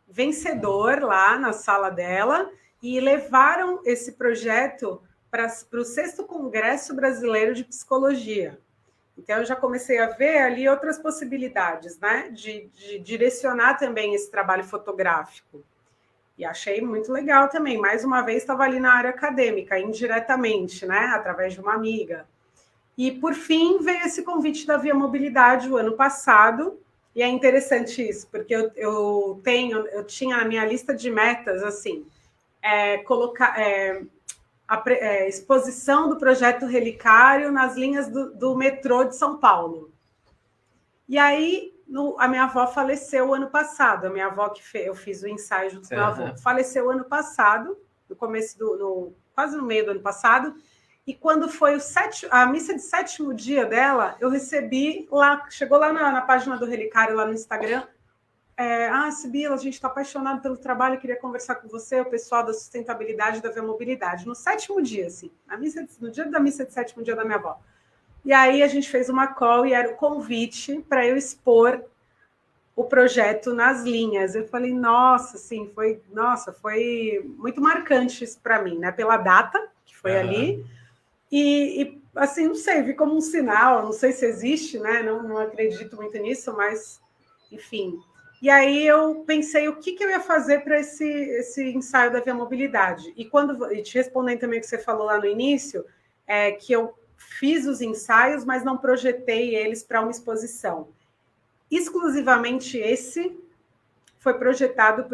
vencedor lá na sala dela e levaram esse projeto para o 6º Congresso Brasileiro de Psicologia. Então, eu já comecei a ver ali outras possibilidades, né, de direcionar também esse trabalho fotográfico. E achei muito legal também. Mais uma vez, estava ali na área acadêmica, indiretamente, né, através de uma amiga. E, por fim, veio esse convite da Via Mobilidade o ano passado. E é interessante isso, porque eu tinha na minha lista de metas, assim, colocar... exposição do projeto Relicário nas linhas do metrô de São Paulo. E aí, a minha avó faleceu o ano passado. A minha avó, eu fiz o ensaio junto com a minha avó, faleceu o ano passado, no começo quase no meio do ano passado. E quando foi a missa de 7º dia dela, eu recebi lá, chegou lá na página do Relicário, lá no Instagram, Sibila, a gente está apaixonado pelo trabalho, queria conversar com você, o pessoal da sustentabilidade da Via Mobilidade, no 7º dia, assim, no dia da missa de 7º dia da minha avó. E aí a gente fez uma call e era o convite para eu expor o projeto nas linhas. Eu falei, nossa, assim, foi muito marcante isso para mim, né? Pela data que foi ali. E assim, não sei, vi como um sinal, não sei se existe, né? Não acredito muito nisso, mas enfim. E aí eu pensei o que eu ia fazer para esse ensaio da Via Mobilidade. E te respondendo também o que você falou lá no início, que eu fiz os ensaios, mas não projetei eles para uma exposição. Exclusivamente esse foi projetado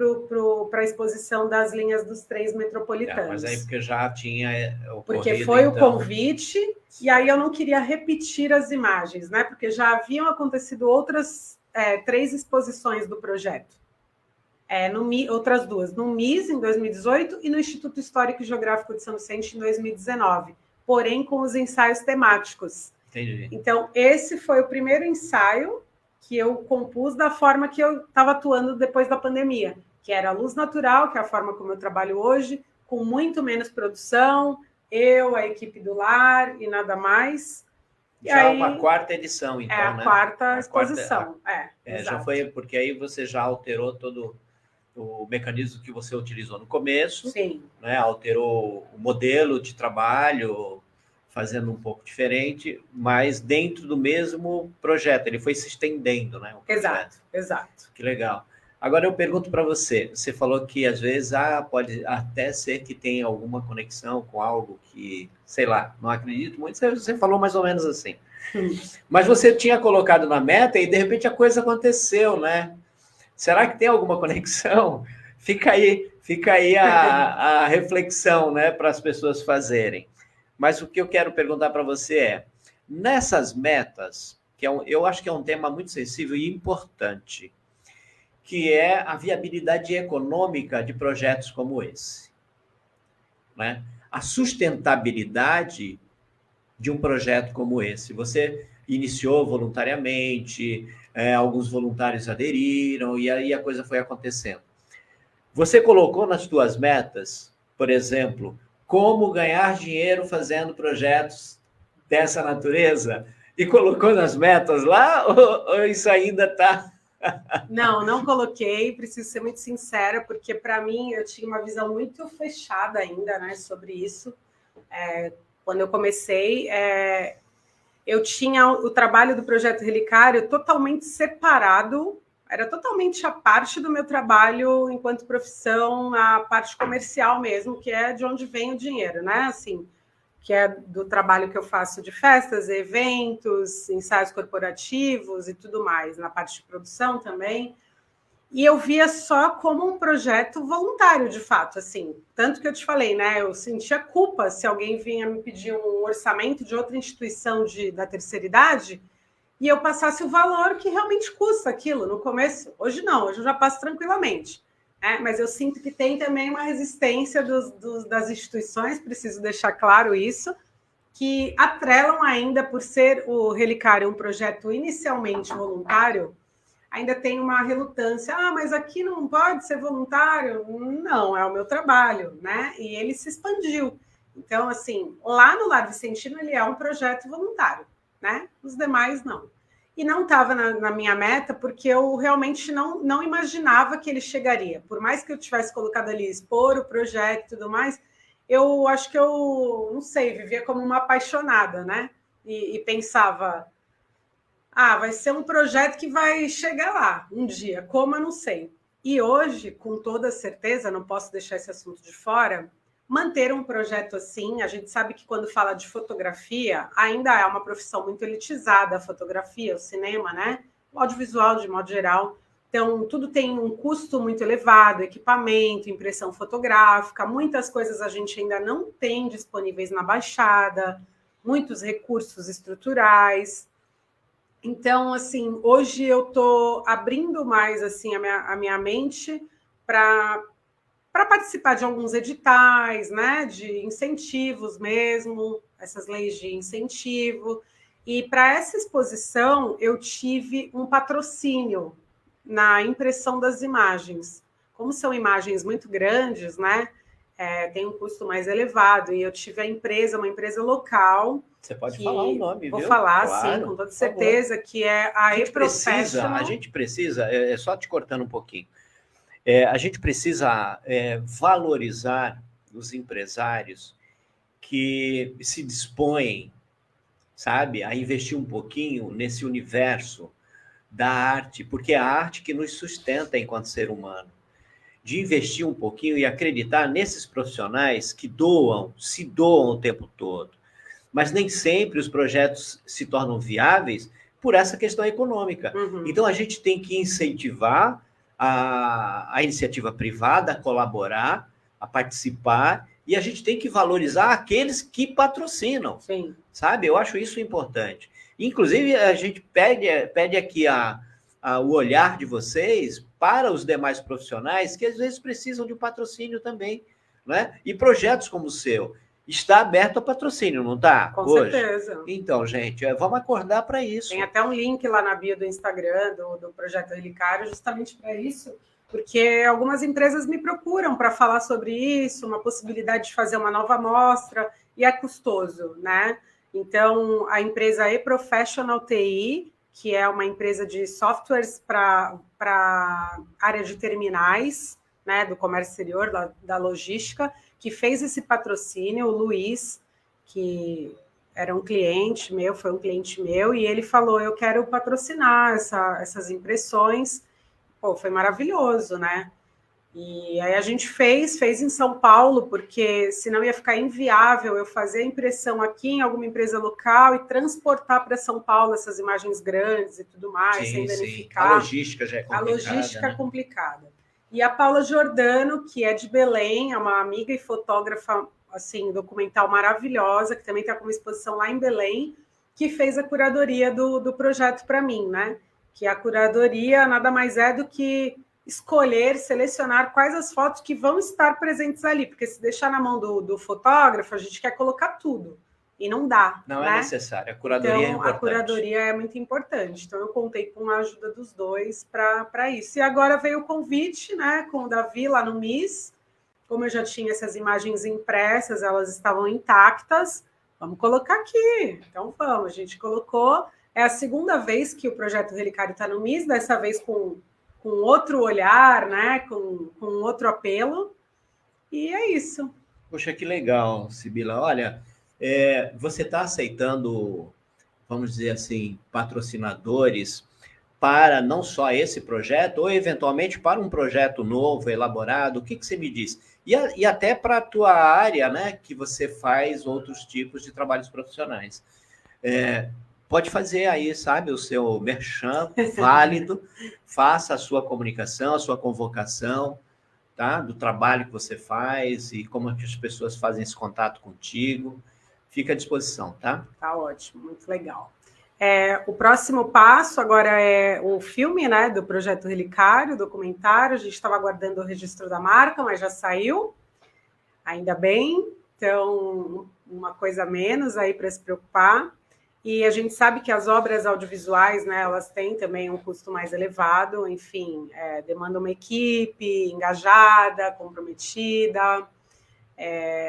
para a exposição das linhas dos trens metropolitanos. Mas aí porque já tinha ocorrido, porque foi o convite, e aí eu não queria repetir as imagens, né? Porque já haviam acontecido outras 3 exposições do projeto. Outras 2, no MIS, em 2018, e no Instituto Histórico e Geográfico de São Vicente, em 2019, porém com os ensaios temáticos. Entendi. Então, esse foi o primeiro ensaio que eu compus da forma que eu estava atuando depois da pandemia, que era a luz natural, que é a forma como eu trabalho hoje, com muito menos produção, a equipe do lar e nada mais. Já aí, uma 4ª edição, então, né? A 4ª exposição. Já foi, porque aí você já alterou todo o mecanismo que você utilizou no começo. Sim. Né? Alterou o modelo de trabalho, fazendo um pouco diferente, mas dentro do mesmo projeto. Ele foi se estendendo, né? Exato. Que legal. Agora eu pergunto para você, você falou que às vezes pode até ser que tenha alguma conexão com algo que, sei lá, não acredito muito, você falou mais ou menos assim. Mas você tinha colocado na meta e de repente a coisa aconteceu, né? Será que tem alguma conexão? Fica aí a reflexão, né, para as pessoas fazerem. Mas o que eu quero perguntar para você é, nessas metas, que eu acho que é um tema muito sensível e importante, que é a viabilidade econômica de projetos como esse, né? A sustentabilidade de um projeto como esse. Você iniciou voluntariamente, alguns voluntários aderiram, e aí a coisa foi acontecendo. Você colocou nas suas metas, por exemplo, como ganhar dinheiro fazendo projetos dessa natureza? E colocou nas metas lá, ou isso ainda está... Não coloquei, preciso ser muito sincera, porque para mim eu tinha uma visão muito fechada ainda, né, sobre isso. Quando eu comecei, eu tinha o trabalho do Projeto Relicário totalmente separado, era totalmente a parte do meu trabalho enquanto profissão, a parte comercial mesmo, que é de onde vem o dinheiro, né, assim, que é do trabalho que eu faço de festas, eventos, ensaios corporativos e tudo mais, na parte de produção também. E eu via só como um projeto voluntário, de fato, assim. Tanto que eu te falei, né? Eu sentia culpa se alguém vinha me pedir um orçamento de outra instituição da terceira idade e eu passasse o valor que realmente custa aquilo no começo. Hoje não, hoje eu já passo tranquilamente. Mas eu sinto que tem também uma resistência das instituições, preciso deixar claro isso, que atrelam ainda, por ser o Relicário um projeto inicialmente voluntário, ainda tem uma relutância. Ah, mas aqui não pode ser voluntário? Não, é o meu trabalho, né? E ele se expandiu. Então, assim, lá no Lar Vicentino ele é um projeto voluntário, né? Os demais não. E não estava na minha meta, porque eu realmente não imaginava que ele chegaria. Por mais que eu tivesse colocado ali expor o projeto e tudo mais, eu acho que eu, não sei, vivia como uma apaixonada, né? E pensava, vai ser um projeto que vai chegar lá um dia, como eu não sei. E hoje, com toda certeza, não posso deixar esse assunto de fora, manter um projeto assim, a gente sabe que quando fala de fotografia, ainda é uma profissão muito elitizada, a fotografia, o cinema, né? O audiovisual, de modo geral. Então, tudo tem um custo muito elevado, equipamento, impressão fotográfica, muitas coisas a gente ainda não tem disponíveis na Baixada, muitos recursos estruturais. Então, assim, hoje eu estou abrindo mais assim a minha mente para participar de alguns editais, né, de incentivos mesmo, essas leis de incentivo. E para essa exposição eu tive um patrocínio na impressão das imagens. Como são imagens muito grandes, né, tem um custo mais elevado. E eu tive uma empresa local. Você pode falar o nome, vou viu? falar, Claro, sim, com toda certeza, que é a A E-Professional. gente precisa, só te cortando um pouquinho, a gente precisa valorizar os empresários que se dispõem, sabe, a investir um pouquinho nesse universo da arte, porque é a arte que nos sustenta enquanto ser humano. De investir um pouquinho e acreditar nesses profissionais que se doam o tempo todo. Mas nem sempre os projetos se tornam viáveis por essa questão econômica. Uhum. Então, a gente tem que incentivar a iniciativa privada a colaborar, a participar, e a gente tem que valorizar aqueles que patrocinam. Sim. Sabe? Eu acho isso importante. Inclusive, a gente pede aqui o olhar de vocês para os demais profissionais que às vezes precisam de um patrocínio também, né? E projetos como o seu está aberto a patrocínio, não está? Com hoje? certeza. Então, gente, vamos acordar para isso. Tem até um link lá na bio do Instagram do Projeto Relicário, justamente para isso, porque algumas empresas me procuram para falar sobre isso, uma possibilidade de fazer uma nova amostra, e é custoso, né? Então, a empresa E-Professional TI, que é uma empresa de softwares para área de terminais, né, do comércio exterior, da logística, que fez esse patrocínio, o Luiz, que era um cliente meu, foi um cliente meu, e ele falou, eu quero patrocinar essas impressões. Pô, foi maravilhoso, né? E aí a gente fez em São Paulo, porque senão ia ficar inviável eu fazer a impressão aqui em alguma empresa local e transportar para São Paulo essas imagens grandes e tudo mais, sem danificar. A logística já é complicada. A logística é complicada. E a Paula Giordano, que é de Belém, é uma amiga e fotógrafa, assim, documental maravilhosa, que também está com uma exposição lá em Belém, que fez a curadoria do projeto para mim, né? Que a curadoria nada mais é do que escolher, selecionar quais as fotos que vão estar presentes ali, porque se deixar na mão do fotógrafo, a gente quer colocar tudo, e não dá. Não, né? É necessário, a curadoria é importante. A curadoria é muito importante, então eu contei com a ajuda dos dois para isso. E agora veio o convite, né, com o Davi lá no MIS, como eu já tinha essas imagens impressas, elas estavam intactas, vamos colocar aqui. Então vamos, a gente colocou, é a segunda vez que o Projeto Relicário está no MIS, dessa vez com outro olhar, né? Com outro apelo. E é isso. Poxa, que legal, Sibila. Olha, você está aceitando, vamos dizer assim, patrocinadores para não só esse projeto, ou eventualmente para um projeto novo, elaborado? O que você me diz? E até para a tua área, né? Que você faz outros tipos de trabalhos profissionais. Pode fazer aí, sabe, o seu merchan válido, faça a sua comunicação, a sua convocação, tá? Do trabalho que você faz e como que as pessoas fazem esse contato contigo. Fica à disposição, tá? Tá ótimo, muito legal. O próximo passo agora é o filme, né, do Projeto Relicário, documentário. A gente estava aguardando o registro da marca, mas já saiu, ainda bem. Então, uma coisa a menos aí para se preocupar. E a gente sabe que as obras audiovisuais, né, elas têm também um custo mais elevado, enfim, demanda uma equipe engajada, comprometida.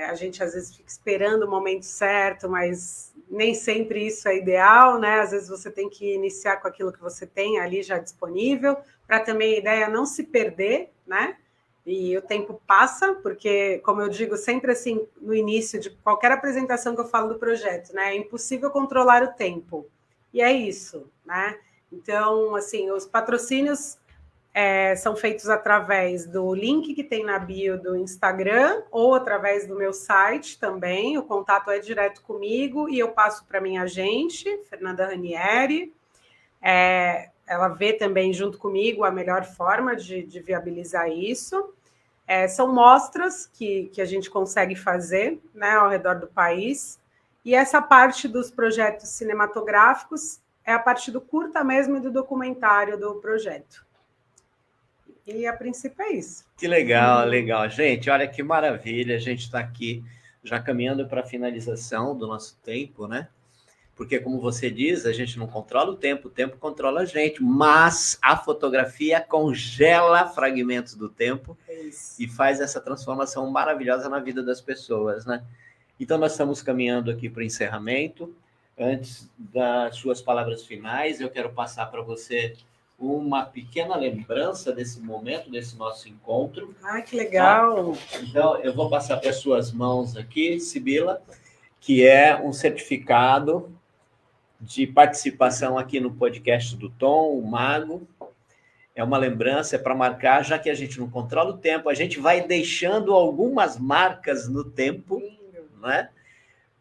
A gente às vezes fica esperando o momento certo, mas nem sempre isso é ideal, né? Às vezes você tem que iniciar com aquilo que você tem ali já disponível, para também a ideia não se perder, né? E o tempo passa, porque, como eu digo sempre assim, no início de qualquer apresentação que eu falo do projeto, né? É impossível controlar o tempo. E é isso, né? Então, assim, os patrocínios são feitos através do link que tem na bio do Instagram ou através do meu site também. O contato é direto comigo e eu passo para minha agente, Fernanda Ranieri. Ela vê também junto comigo a melhor forma de viabilizar isso. São mostras que a gente consegue fazer, né, ao redor do país. E essa parte dos projetos cinematográficos é a parte do curta mesmo e do documentário do projeto. E a princípio é isso. Que legal, legal. Gente, olha que maravilha. A gente está aqui já caminhando para a finalização do nosso tempo, né? Porque, como você diz, a gente não controla o tempo controla a gente, mas a fotografia congela fragmentos do tempo e faz essa transformação maravilhosa na vida das pessoas, né? Então, nós estamos caminhando aqui para o encerramento. Antes das suas palavras finais, eu quero passar para você uma pequena lembrança desse momento, desse nosso encontro. Ai, que legal! Tá? Então, eu vou passar para as suas mãos aqui, Sibila, que é um certificado de participação aqui no podcast do Tom, o Mago. É uma lembrança, é para marcar, já que a gente não controla o tempo, a gente vai deixando algumas marcas no tempo, né?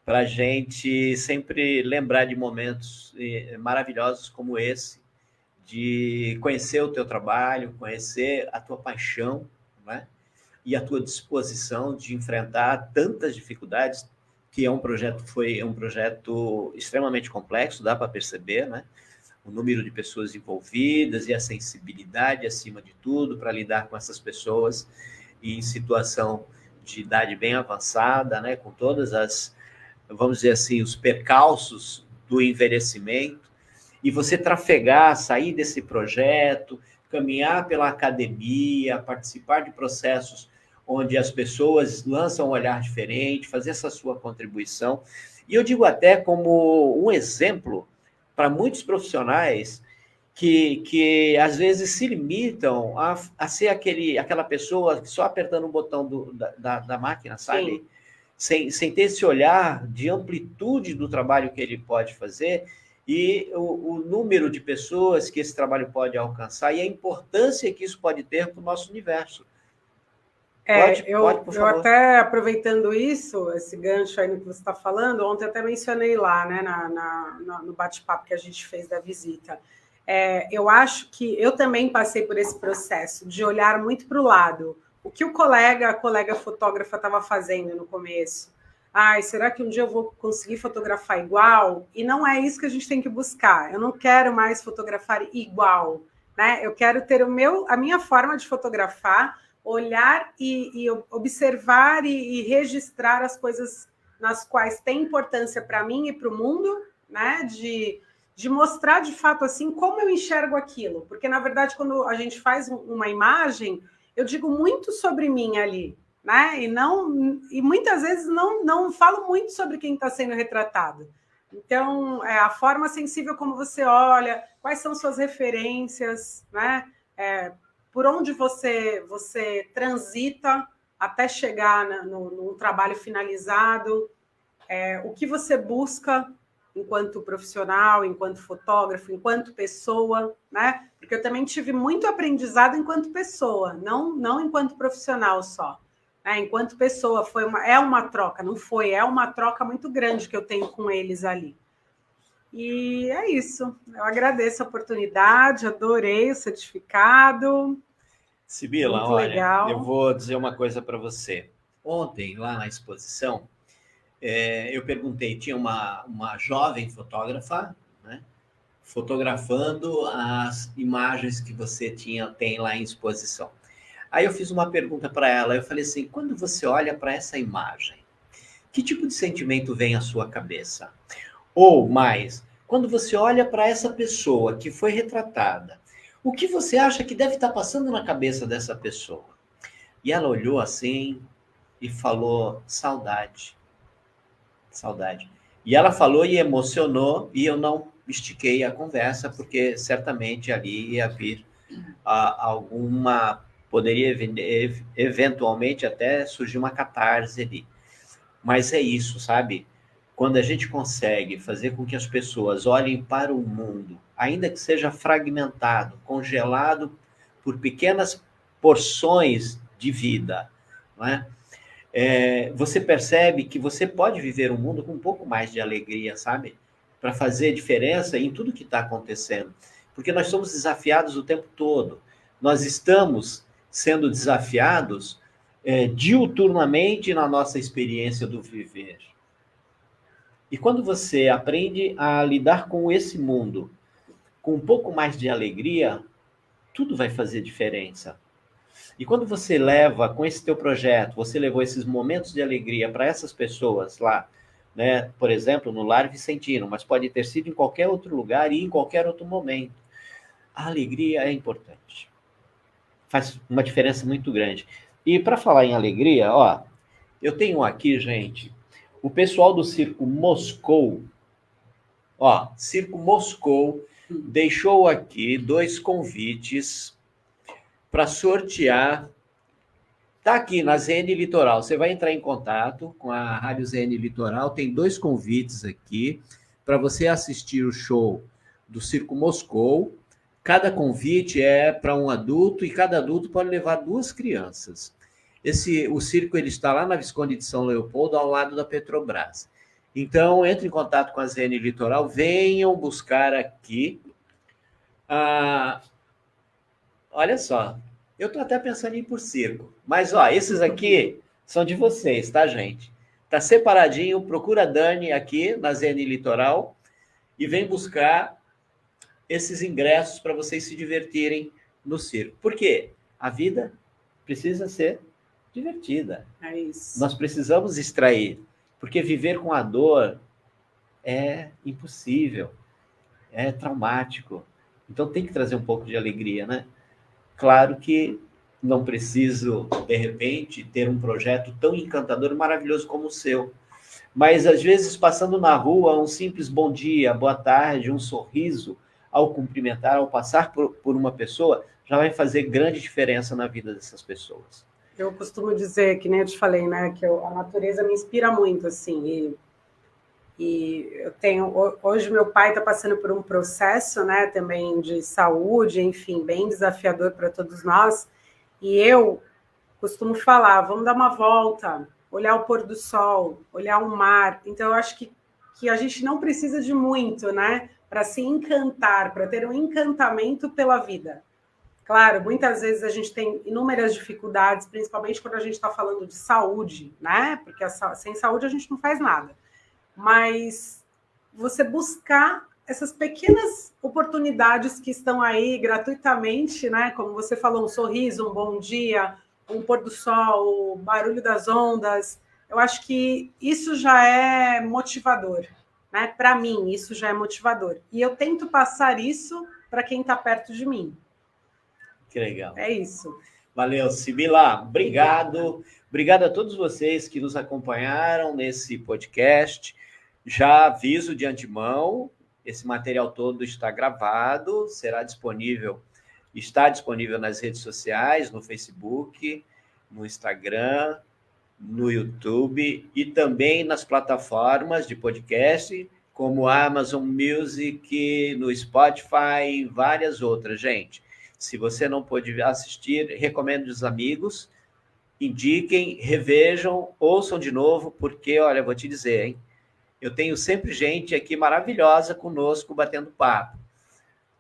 Para a gente sempre lembrar de momentos maravilhosos como esse, de conhecer o teu trabalho, conhecer a tua paixão, né? E a tua disposição de enfrentar tantas dificuldades, que foi um projeto extremamente complexo, dá para perceber, né? O número de pessoas envolvidas e a sensibilidade, acima de tudo, para lidar com essas pessoas em situação de idade bem avançada, né? Com todas as, vamos dizer assim, os percalços do envelhecimento, e você trafegar, sair desse projeto, caminhar pela academia, participar de processos onde as pessoas lançam um olhar diferente, fazer essa sua contribuição. E eu digo até como um exemplo para muitos profissionais que às vezes se limitam a ser aquela pessoa só apertando o botão da máquina, sabe? Sem ter esse olhar de amplitude do trabalho que ele pode fazer e o número de pessoas que esse trabalho pode alcançar e a importância que isso pode ter para o nosso universo. Pode, por favor. Eu até aproveitando isso, esse gancho aí no que você está falando, ontem até mencionei lá, né, no bate-papo que a gente fez da visita. Eu acho que eu também passei por esse processo de olhar muito para o lado. O que a colega fotógrafa estava fazendo no começo? Será que um dia eu vou conseguir fotografar igual? E não é isso que a gente tem que buscar. Eu não quero mais fotografar igual, né? Eu quero ter a minha forma de fotografar, olhar e observar e registrar as coisas nas quais tem importância para mim e para o mundo, né? De mostrar de fato assim como eu enxergo aquilo, porque na verdade quando a gente faz uma imagem, eu digo muito sobre mim ali, né? E muitas vezes não falo muito sobre quem está sendo retratado. Então, a forma sensível como você olha, quais são suas referências, né? Por onde você transita até chegar no trabalho finalizado, o que você busca enquanto profissional, enquanto fotógrafo, enquanto pessoa, né? Porque eu também tive muito aprendizado enquanto pessoa, não enquanto profissional só. Enquanto pessoa, é uma troca, não foi? É uma troca muito grande que eu tenho com eles ali. E é isso. Eu agradeço a oportunidade, adorei o certificado. Sibila, muito olha, legal. Eu vou dizer uma coisa para você. Ontem, lá na exposição, eu perguntei, tinha uma jovem fotógrafa, né, fotografando as imagens que você tem lá em exposição. Aí eu fiz uma pergunta para ela, eu falei assim, quando você olha para essa imagem, que tipo de sentimento vem à sua cabeça? Ou mais, quando você olha para essa pessoa que foi retratada, o que você acha que deve estar passando na cabeça dessa pessoa? E ela olhou assim e falou: saudade, saudade. E ela falou e emocionou, e eu não estiquei a conversa, porque certamente ali ia vir alguma. Poderia eventualmente até surgir uma catarse ali. Mas é isso, sabe? Quando a gente consegue fazer com que as pessoas olhem para o mundo, ainda que seja fragmentado, congelado por pequenas porções de vida, não é? Você percebe que você pode viver um mundo com um pouco mais de alegria, sabe? Para fazer diferença em tudo que está acontecendo. Porque nós somos desafiados o tempo todo. Nós estamos sendo desafiados diuturnamente na nossa experiência do viver. E quando você aprende a lidar com esse mundo com um pouco mais de alegria, tudo vai fazer diferença. E quando você leva, com esse teu projeto, você levou esses momentos de alegria para essas pessoas lá, né? Por exemplo, no Lar Vicentino, mas pode ter sido em qualquer outro lugar e em qualquer outro momento. A alegria é importante. Faz uma diferença muito grande. E para falar em alegria, ó, eu tenho aqui, gente, o pessoal do Circo Moscou, ó, Circo Moscou deixou aqui 2 convites para sortear. Tá aqui na ZN Litoral. Você vai entrar em contato com a Rádio ZN Litoral. Tem 2 convites aqui para você assistir o show do Circo Moscou. Cada convite é para um adulto e cada adulto pode levar 2 crianças. O circo ele está lá na Visconde de São Leopoldo, ao lado da Petrobras. Então, entre em contato com a ZN Litoral, venham buscar aqui. Olha só, eu estou até pensando em ir por circo. Mas, ó, esses aqui são de vocês, tá, gente? Tá separadinho, procura a Dani aqui na ZN Litoral e vem buscar esses ingressos para vocês se divertirem no circo. Por quê? A vida precisa ser divertida. É isso. Nós precisamos extrair, porque viver com a dor é impossível, é traumático. Então tem que trazer um pouco de alegria, né? Claro que não preciso, de repente, ter um projeto tão encantador e maravilhoso como o seu. Mas, às vezes, passando na rua, um simples bom dia, boa tarde, um sorriso, ao cumprimentar, ao passar por uma pessoa, já vai fazer grande diferença na vida dessas pessoas. Eu costumo dizer, que nem eu te falei, né, que a natureza me inspira muito, assim, e eu tenho, hoje meu pai está passando por um processo, né, também de saúde, enfim, bem desafiador para todos nós, e eu costumo falar, vamos dar uma volta, olhar o pôr do sol, olhar o mar. Então eu acho que a gente não precisa de muito, né, para se encantar, para ter um encantamento pela vida. Claro, muitas vezes a gente tem inúmeras dificuldades, principalmente quando a gente está falando de saúde, né, porque sem saúde a gente não faz nada. Mas você buscar essas pequenas oportunidades que estão aí gratuitamente, né? Como você falou, um sorriso, um bom dia, um pôr do sol, o barulho das ondas. Eu acho que isso já é motivador, né? Para mim, isso já é motivador. E eu tento passar isso para quem está perto de mim. Que legal. É isso. Valeu, Sibila. Obrigado. Obrigado a todos vocês que nos acompanharam nesse podcast. Já aviso de antemão, esse material todo está gravado, está disponível nas redes sociais, no Facebook, no Instagram, no YouTube e também nas plataformas de podcast, como a Amazon Music, no Spotify e várias outras. Gente, se você não pôde assistir, recomendo aos amigos, indiquem, revejam, ouçam de novo, porque, olha, vou te dizer, hein? Eu tenho sempre gente aqui maravilhosa conosco, batendo papo.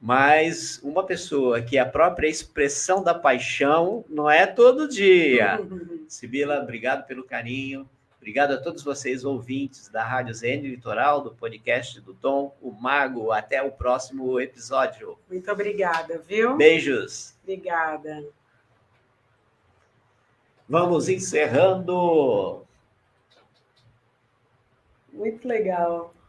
Mas uma pessoa que é a própria expressão da paixão não é todo dia. Sibila, obrigado pelo carinho. Obrigado a todos vocês, ouvintes da Rádio ZN Litoral, do podcast do Tom, o Mago. Até o próximo episódio. Muito obrigada, viu? Beijos. Obrigada. Vamos encerrando. Muito legal.